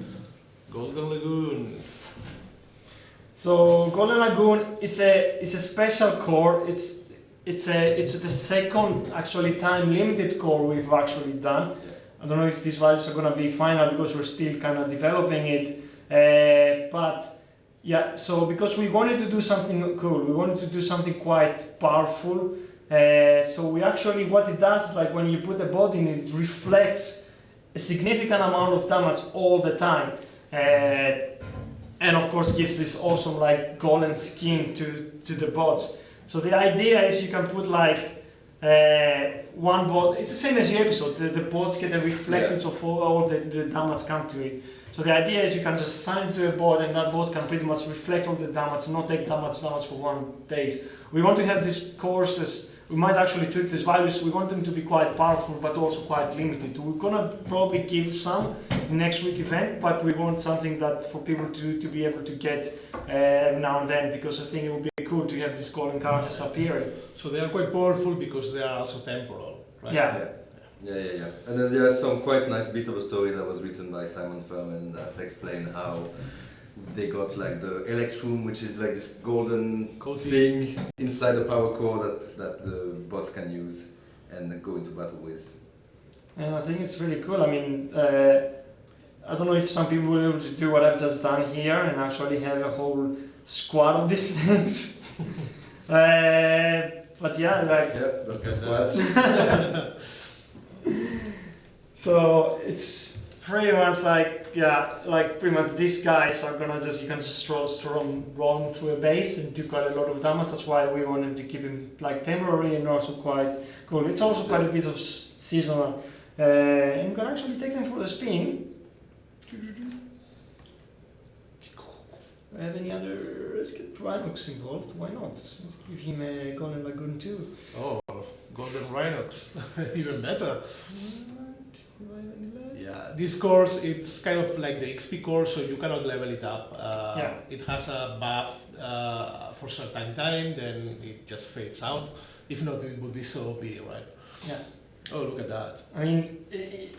Golden Lagoon. So Golden Lagoon, it's a special core. It's the second actually time limited core we've actually done. I don't know if these values are going to be final because we're still kind of developing it, but yeah, so because we wanted to do something cool, we wanted to do something quite powerful, so we actually, what it does is like when you put a bot in it reflects a significant amount of damage all the time, and of course gives this awesome like golden skin to the bots. So the idea is you can put like one bot, it's the same as the episode, the bots get a reflectance of all the damage come to it. So the idea is you can just assign to a bot and that bot can pretty much reflect all the damage and not take that much damage for one base. We want to have these courses, we might actually tweak these values, we want them to be quite powerful but also quite limited. We're gonna probably give some next week event, but we want something that for people to be able to get now and then, because I think it would be cool to have these golden characters appearing. So they are quite powerful because they are also temporal, right? Yeah. Yeah. And then there's some quite nice bit of a story that was written by Simon Furman that explained how they got like the Electrum, which is like this golden thing inside the power core that the boss can use and go into battle with. And I think it's really cool. I mean, I don't know if some people will be able to do what I've just done here and actually have a whole squad of these things. But yeah, like... Yeah, that's the squad. So it's pretty much like, yeah, like pretty much these guys are gonna just, you can just run through a base and do quite a lot of damage. That's why we wanted to keep him like temporary and also quite cool. It's also quite a bit of seasonal. And we can actually take them for the spin. Have any other, let's get Rhinox involved, why not? Let's give him a Golden Lagoon too. Oh, Golden Rhinox, even better. Yeah, this course, it's kind of like the XP course, so you cannot level it up. It has a buff for certain time, then it just fades out. If not, it would be so OP, right? Yeah. Oh, look at that. I mean,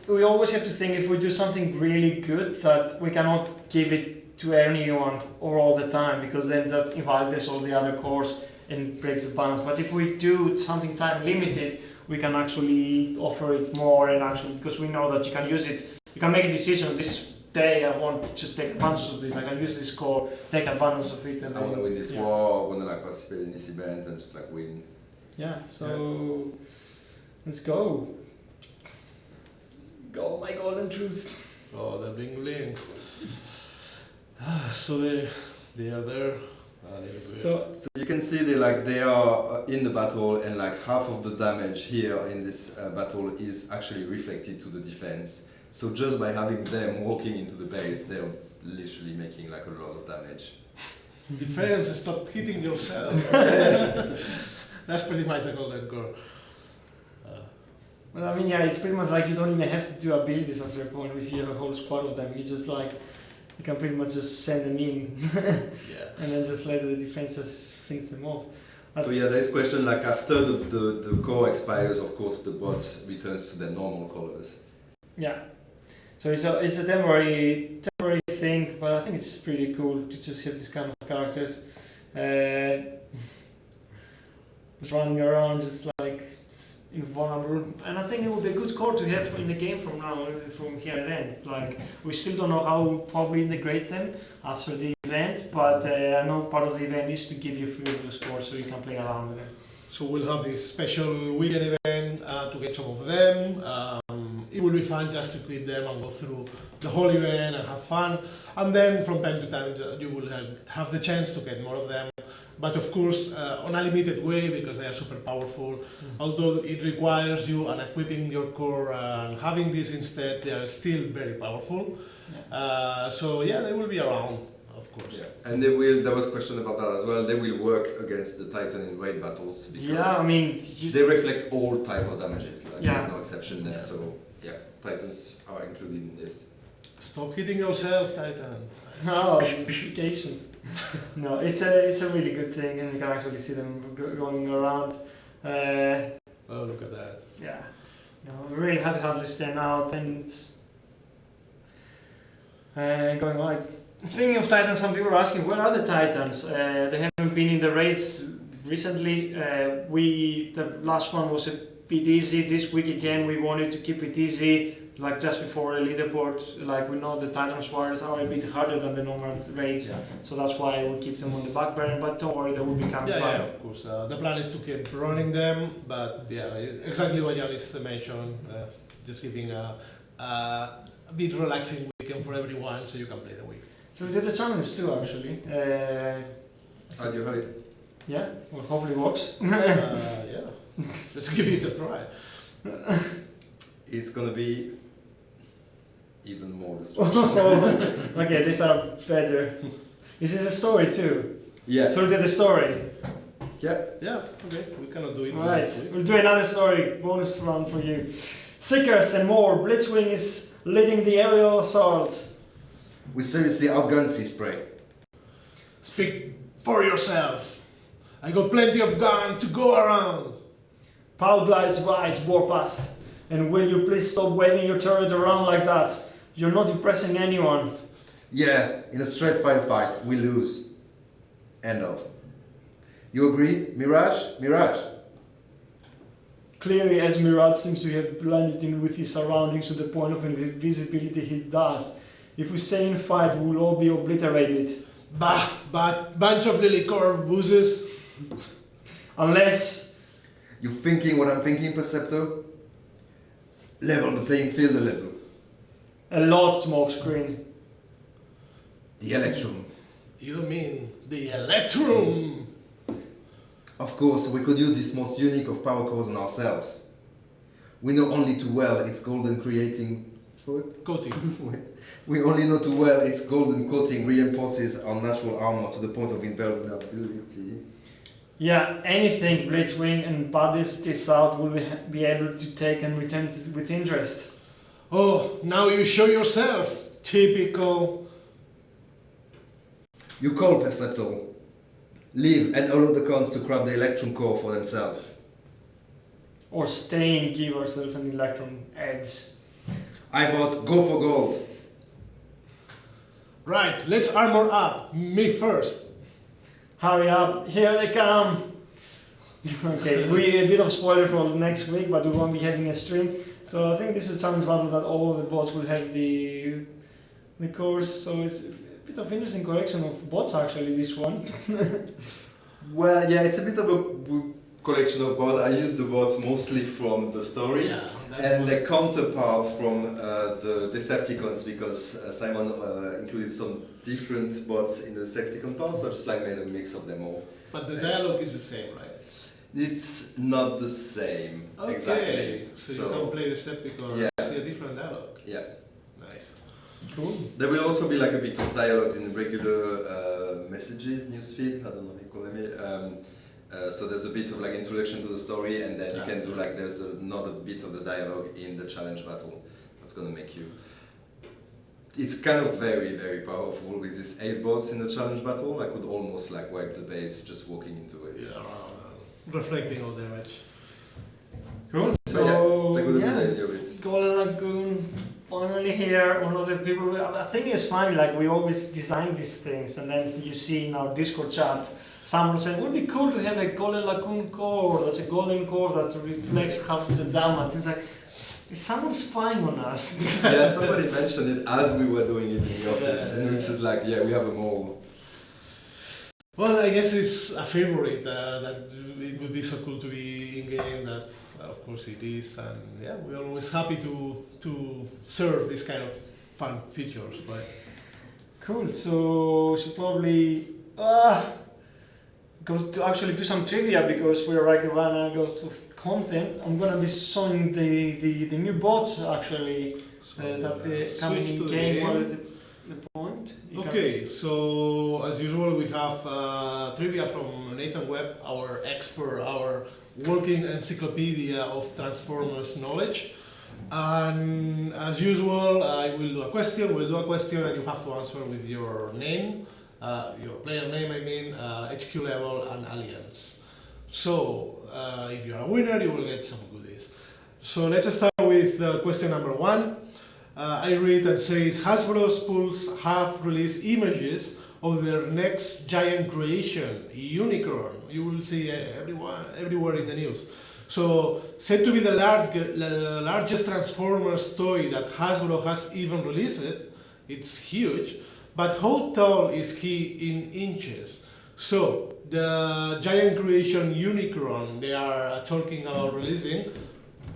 we always have to think if we do something really good that we cannot give it to anyone or all the time, because then that invalidates all the other cores and breaks the balance. But if we do something time limited, we can actually offer it more, and actually, because we know that you can use it, you can make a decision this day, I want to just take advantage of this, I can use this core, take advantage of it, and I want to win this war, I want to like participate in this event and just like win. Yeah, so let's go. Go, my golden truth. Oh, the bling blings. So they are there. So you can see they are in the battle, and like half of the damage here in this battle is actually reflected to the defense. So just by having them walking into the base, they're literally making like a lot of damage. Defense, stop hitting yourself. That's pretty much a golden core. Well, I mean, yeah, it's pretty much like you don't even have to do abilities after a point if you have a whole squad of them. You just like, you can pretty much just send them in. Yeah. And then just let the defense just finish them off. So yeah, there is question like after the core expires, of course the bots returns to their normal colors. Yeah. So it's a temporary thing, but I think it's pretty cool to just have this kind of characters. Just running around just invulnerable, and I think it would be a good core to have in the game from now, from here and then. Like, we still don't know how we'll probably integrate them after the event, but I know part of the event is to give you free of those cores so you can play around with them. So we'll have this special weekend event to get some of them. It will be fun just to equip them and go through the whole event and have fun. And then from time to time you will have the chance to get more of them. But of course, on a limited way, because they are super powerful. Although it requires you and equipping your core and having this instead, they are still very powerful. Yeah. So yeah, they will be around, of course. Yeah. And they will. There was a question about that as well. They will work against the Titan in raid battles. Because yeah, I mean, they reflect all type of damages. Like, yeah. There's no exception there. So yeah, Titans are included in this. Stop hitting yourself, Titan. Oh, implications. No, it's a really good thing, and you can actually see them going around. Oh, look at that. Yeah, no, I'm really happy how they stand out and going on. Speaking of Titans, some people are asking, where are the Titans? They haven't been in the race recently. The last one was a bit easy. This week again, we wanted to keep it easy. Like just before the leaderboard, like we know the Titans warriors are a bit harder than the normal raids, yeah. So that's why we keep them on the back burner. But don't worry, they will be coming back. Yeah, of course. The plan is to keep running them, but yeah, exactly what Yanis mentioned. Just giving a bit relaxing weekend for everyone, so you can play the week. So we did the challenge too, actually. How do you have it? Yeah, well, hopefully it works. Yeah, let's give it a try. It's gonna be even more destruction. Okay, these are better. Is this a story too? Yeah. So we did the story. Yeah. Yeah, okay, we cannot do it. Alright, we'll do another story, bonus round for you. Seekers and more, Blitzwing is leading the aerial assault. We seriously outgunned Sea Spray. Speak for yourself. I got plenty of gun to go around. Power Glide's right, Warpath. And will you please stop waving your turret around like that? You're not impressing anyone. Yeah, in a straight fight, we lose. End of. You agree? Mirage? Mirage? Clearly, as Mirage seems to have blended in with his surroundings to the point of invisibility he does. If we stay in fight, we will all be obliterated. Bah, bunch of Lillicore boozes. Unless... You thinking what I'm thinking, Perceptor? Level the playing field a little. A lot, Smokescreen. The Electrum. You mean the Electrum? Of course, we could use this most unique of power cores on ourselves. We know only too well its golden creating... What? Coating. We only know too well its golden coating reinforces our natural armor to the point of invulnerability. Yeah, anything Blitzwing and bodies this out will be able to take and return with interest. Oh, now you show yourself. Typical. You call, Perceptor. Leave and allow the cons to grab the Electrum core for themselves. Or stay and give ourselves an Electrum edge. I vote go for gold. Right, let's armor up. Me first. Hurry up, here they come! Okay, a bit of spoiler for next week, but we won't be having a stream. So I think this is a challenge battle that all the bots will have the course, so it's a bit of interesting collection of bots actually, this one. Well, yeah, it's a bit of a collection of bots. I use the bots mostly from the story. Yeah, And the counterpart from the Decepticons, because Simon included some different bots in the Decepticon part, so I just made a mix of them all. But the dialogue is the same, right? It's not the same, exactly. So you can play Decepticon Yeah. and see a different dialogue. Yeah. Nice. Cool. There will also be a bit of dialogues in regular messages, newsfeed, I don't know how you call them. So there's a bit of introduction to the story, and then you can do there's another bit of the dialogue in the challenge battle. That's gonna make you. It's kind of very, very powerful with these 8 bots in the challenge battle. I could almost wipe the base just walking into it. Yeah, reflecting all damage. Cool. So So, yeah, yeah, the idea of it. Golden Lagoon finally here. One of the people, I think it's funny, we always design these things, and then you see in our Discord chat, someone said, it would be cool to have a Golden Lagoon core, that's a golden core that reflects half of the damage. It's is someone spying on us? Yeah, somebody mentioned it as we were doing it in the office, and it's just yeah, we have them all. Well, I guess it's a favorite that it would be so cool to be in game that, of course, it is, and yeah, we're always happy to serve this kind of fun features, right? Cool. So we should probably go to actually do some trivia because we're running out of content. I'm gonna be showing the new bots actually that coming in game. What is the point? Okay, so as usual we have trivia from Nathan Webb, our expert, our walking encyclopedia of Transformers knowledge. And as usual, I will do a question, we'll do a question, and you have to answer with your name, your player name, HQ level, and alliance. So, if you're a winner, you will get some goodies. So let's start with question number 1. I read and says, Hasbro Spools have released images of their next giant creation, Unicorn. You will see everywhere in the news. So, said to be the largest Transformers toy that Hasbro has even released. It's huge. But how tall is he in inches? So, the giant creation Unicorn they are talking about releasing,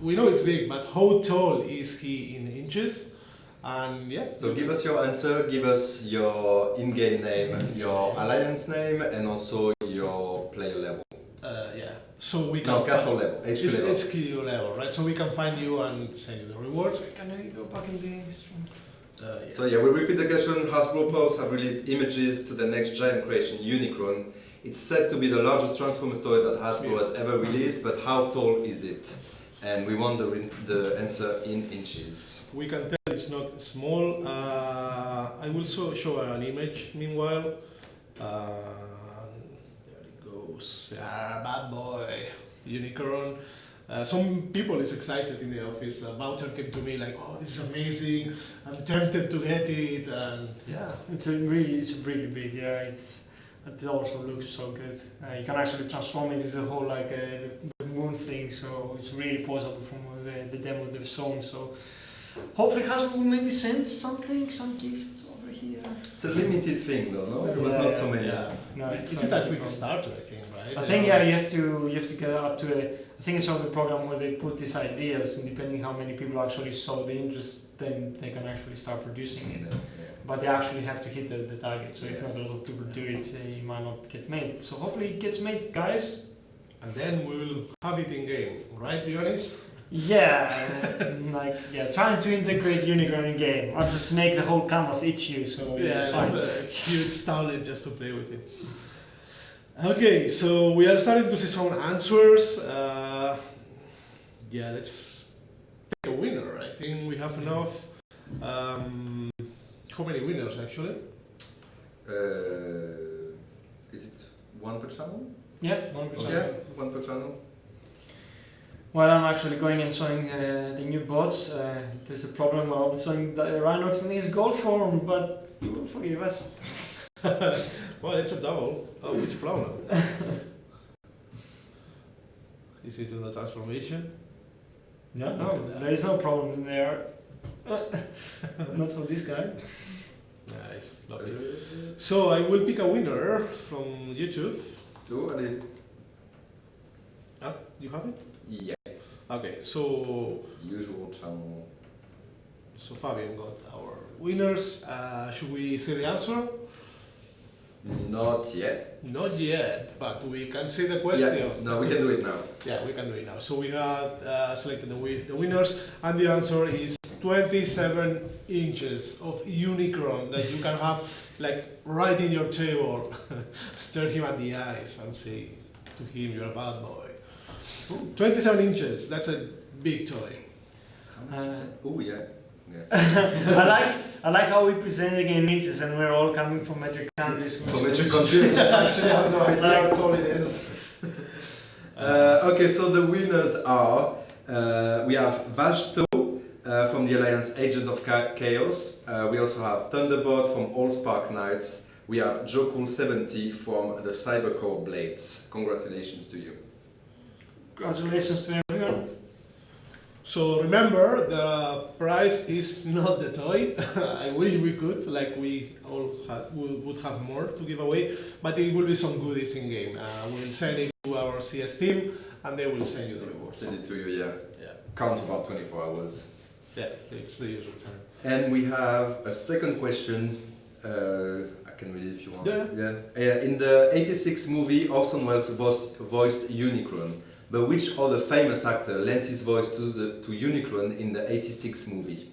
we know it's big, but how tall is he in inches? And yeah. So give us your answer, give us your in-game name, your alliance name, and also your player level. Yeah. So we can castle level, HQ level. HQ level, right? So we can find you and send you the reward. Can I go back in the stream? Yeah. So yeah, we'll repeat the question. Hasbro Pulse have released images to the next giant creation, Unicron. It's said to be the largest Transformer toy that Hasbro has ever released, but how tall is it? And we want the answer in inches. We can tell it's not small. I will show an image meanwhile. There it goes. Bad boy. Unicorn. Some people is excited in the office. Boucher came to me like, "Oh, this is amazing! I'm tempted to get it." And Yeah, it's really big. Yeah, it also looks so good. You can actually transform it into the whole like the moon thing. So it's really possible from the demo they've shown. So hopefully, Hasbro will maybe send something, some gift over here. It's a limited thing though, no? There was not so many. yeah, No, it's a quick starter, I think, right? I think you have to get up to a. I think it's on the program where they put these ideas, and depending how many people actually saw the interest, then they can actually start producing it. But they actually have to hit the target. So if not a lot of people do it, it might not get made. So hopefully it gets made, guys. And then we will have it in game, right, Dionis? Yeah, trying to integrate Unicron in game, or just make the whole canvas itch you. So Yeah, fine. that's a huge tablet just to play with it. Okay, so we are starting to see some answers. Let's pick a winner. I think we have enough. How many winners actually? Is it one per channel? Yeah, 100%. Yeah, one per channel. Well, I'm actually going and showing the new bots. There's a problem. I'll be showing the Rhinox in his goal form, but you will forgive us. Well, it's a double. Oh, which problem? Is it in the transformation? No, there is no problem in there. Not for this guy. Nice, lovely. So I will pick a winner from YouTube. Oh, I did. Ah, you have it? Yeah. Okay, so Usual channel. Fabian got our winners. Should we see the answer? Not yet. Not yet, but we can see the question. Yeah, no, we can do it now. Yeah, we can do it now. So we have selected the winners, and the answer is 27 inches of Unicron that you can have like right in your table. Stare him at the eyes and say to him, "You're a bad boy." 27 inches. That's a big toy. Oh yeah. I like how we present it in inches, and we're all coming from metric countries. For metric countries, actually, I have no idea how tall it is. Okay, so the winners are we have Vashto from the Alliance Agent of Chaos. We also have Thunderbird from All Spark Knights. We have Jokul70 from the Cybercore Blades. Congratulations to you. Congratulations to everyone. So remember, the prize is not the toy. I wish we could, like we all would have more to give away, but it will be some goodies in game. We'll send it to our CS team, and they will send you the reward. Send it to you, yeah. Yeah, Count about 24 hours. yeah, it's the usual time. And we have a second question. I can read it if you want. Yeah. In the 86 movie, Orson Welles voiced Unicron. But which other famous actor lent his voice to Unicron in the 86 movie?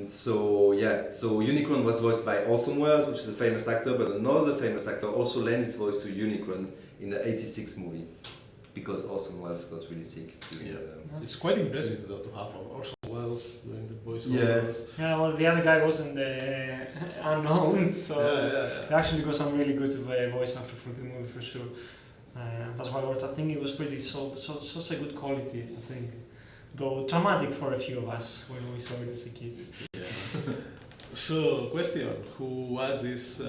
So Unicron was voiced by Orson Welles, which is a famous actor, but another famous actor also lent his voice to Unicron in the 86 movie, because Orson Welles got really sick. It's quite impressive though to have Orson Welles doing the voice. Yeah. Yeah, well, the other guy wasn't unknown, so Yeah. he actually got some really good voice actor for the movie for sure. That's why I think it was pretty such a good quality. I think, though traumatic for a few of us when we saw it as a kids. Yeah. So, question: who was this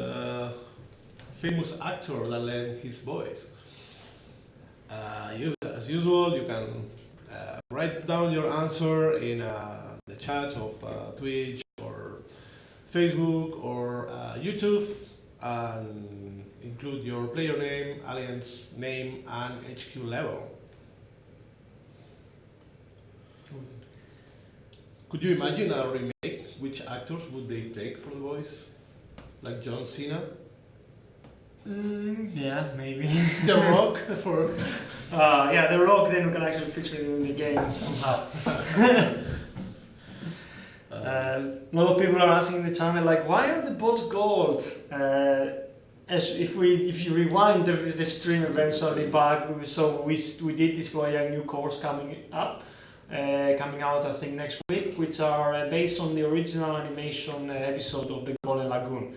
famous actor that lent his voice? As usual, you can write down your answer in the chat of Twitch or Facebook or YouTube, and include your player name, alliance name, and HQ level. Could you imagine a remake? Which actors would they take for the voice? Like John Cena? Yeah, maybe. The Rock for... The Rock, then we can actually feature it in the game somehow. A lot of people are asking in the channel, like, why are the bots gold? If you rewind the stream eventually back, so we did deploy a new course coming out I think next week, which are based on the original animation episode of the Golden Lagoon.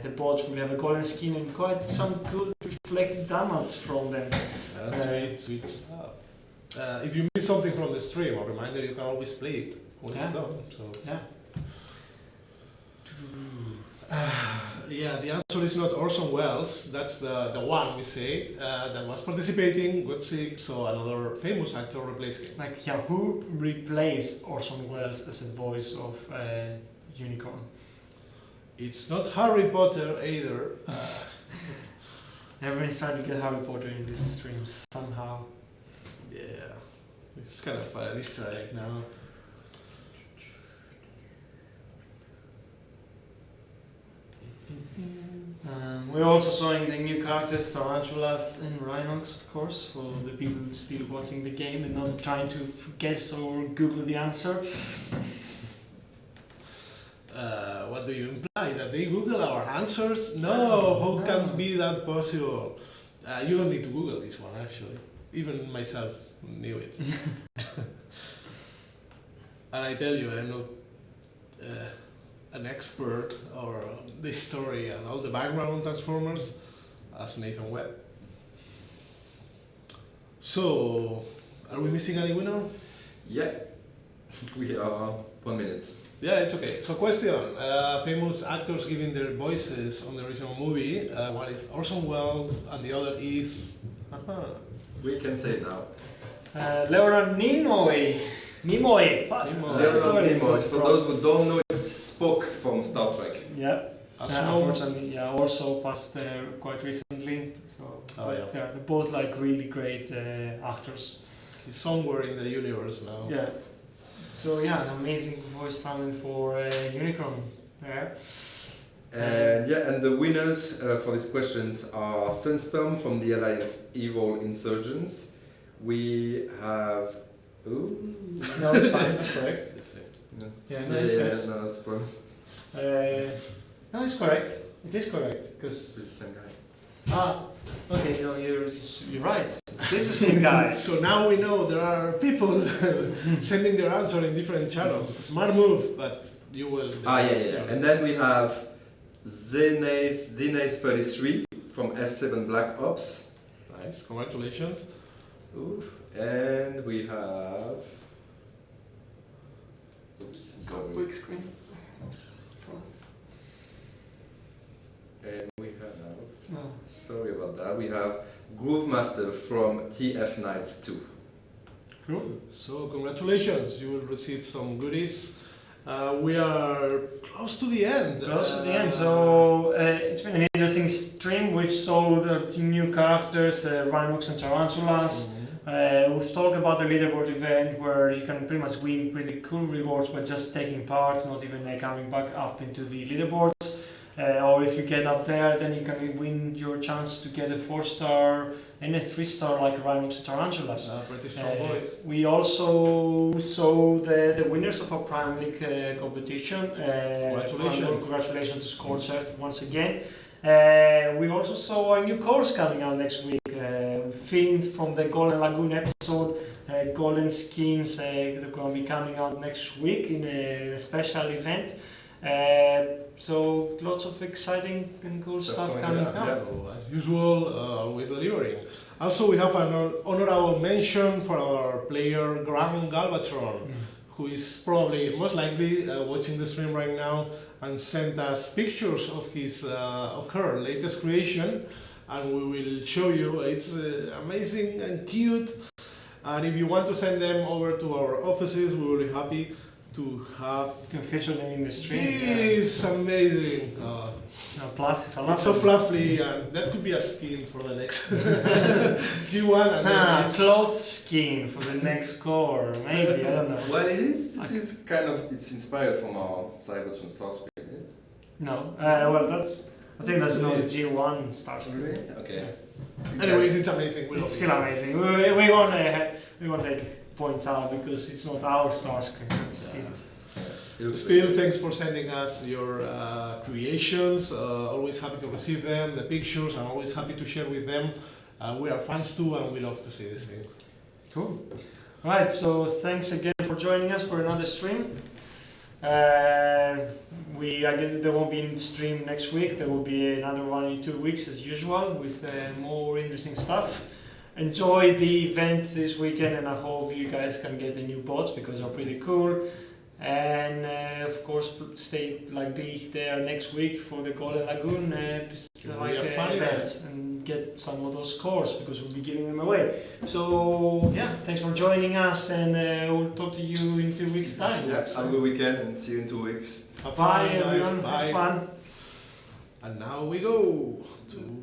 The bots will have a golden skin and quite some good reflected damage from them. Sweet stuff. if you miss something from the stream, a reminder, you can always play it when it's done. So. Yeah. Yeah, the answer is not Orson Welles. That's the one we say that was participating, got sick, so another famous actor replaced him. Like, yeah, who replaced Orson Welles as the voice of Unicorn? It's not Harry Potter either. Everyone's trying to get Harry Potter in this stream somehow. Yeah, it's kind of an Easter egg now. We're also showing the new characters, Tarantulas and Rhinox, of course, for the people still watching the game and not trying to guess or Google the answer. What do you imply? That they Google our answers? No, how can be that possible? You don't need to Google this one, actually. Even myself knew it. And I tell you, I'm not an expert or the story and all the background on Transformers as Nathan Webb. So, are we missing any winner? Yeah, we are 1 minute. Yeah, it's okay. So question, famous actors giving their voices on the original movie. One is Orson Welles and the other is... We can say it now. Leonard Nimoy. Nimoy. Leonard Nimoy. For those who don't know, it's Spock from Star Trek. Yeah. Also Unfortunately, yeah, also passed quite recently. So, yeah. they're both like really great actors. He's somewhere in the universe now. Yeah. So yeah, an amazing voice talent for Unicorn there. And yeah, and the winners for these questions are Sunstorm from the Alliance Evil Insurgents. We have... Ooh. No, it's fine, that's correct. No. Yeah, no, it's yes. No, that's promised. No, it's correct. It is correct, It's because... the same guy. Ah, okay, no, you're right. This is the same guy. So now we know there are people sending their answer in different channels. Smart move, but you will... Yeah. And then we have Zenace33 from S7 Black Ops. Nice, congratulations. Oof. And we have... Oops, sorry. Quick screen. And we have... No. Sorry about that. We have Groove Master from TF Knights 2. Cool. So congratulations, you will receive some goodies. We are close to the end. Close to the end. So it's been an interesting stream. We've saw the two new characters, Rhinox and Tarantulas. We've talked about the leaderboard event where you can pretty much win pretty cool rewards by just taking part, not even coming back up into the leaderboards. Or if you get up there, then you can win your chance to get a 4-star and a 3-star like Rhinox and Tarantulas. Pretty strong boys. We also saw the winners of our Prime League competition. Congratulations. Congratulations to Scorcher once again. We also saw a new course coming out next week, themed from the Golden Lagoon episode. Golden skins they're going to be coming out next week in a special event. So lots of exciting and cool stuff coming up. So, as usual, always delivering. Also, we have an honorable mention for our player Grant Galvatron, who is probably most likely watching the stream right now and sent us pictures of his of her latest creation, and we will show you. It's amazing and cute. And if you want to send them over to our offices, we will be happy to have to feature them in the stream. It's amazing. Plus, it's a lot. It's so fluffy, and that could be a skin for the next G1. And then cloth skin for the next core, maybe. I don't know. Well, it is kind of inspired from our Cybertron Starscream. No, well, I think that's not the G1 Starscream. Really? Okay. Anyways, it's amazing. We love It's it. still amazing. We want to take points out because it's not our Starscream. But Still, thanks for sending us your creations. Always happy to receive them. The pictures, I'm always happy to share with them. We are fans too, and we love to see these things. Cool. Right. So thanks again for joining us for another stream. There won't be a stream next week. There will be another one in 2 weeks as usual with more interesting stuff. enjoy the event this weekend, and I hope you guys can get the new bots because they're pretty cool. And of course, be there next week for the Golden Lagoon event and get some of those scores because we'll be giving them away. So yeah, thanks for joining us, and we'll talk to you in 2 weeks' time. Yeah, have a good weekend and see you in 2 weeks. Bye everyone, have fun. And now we go to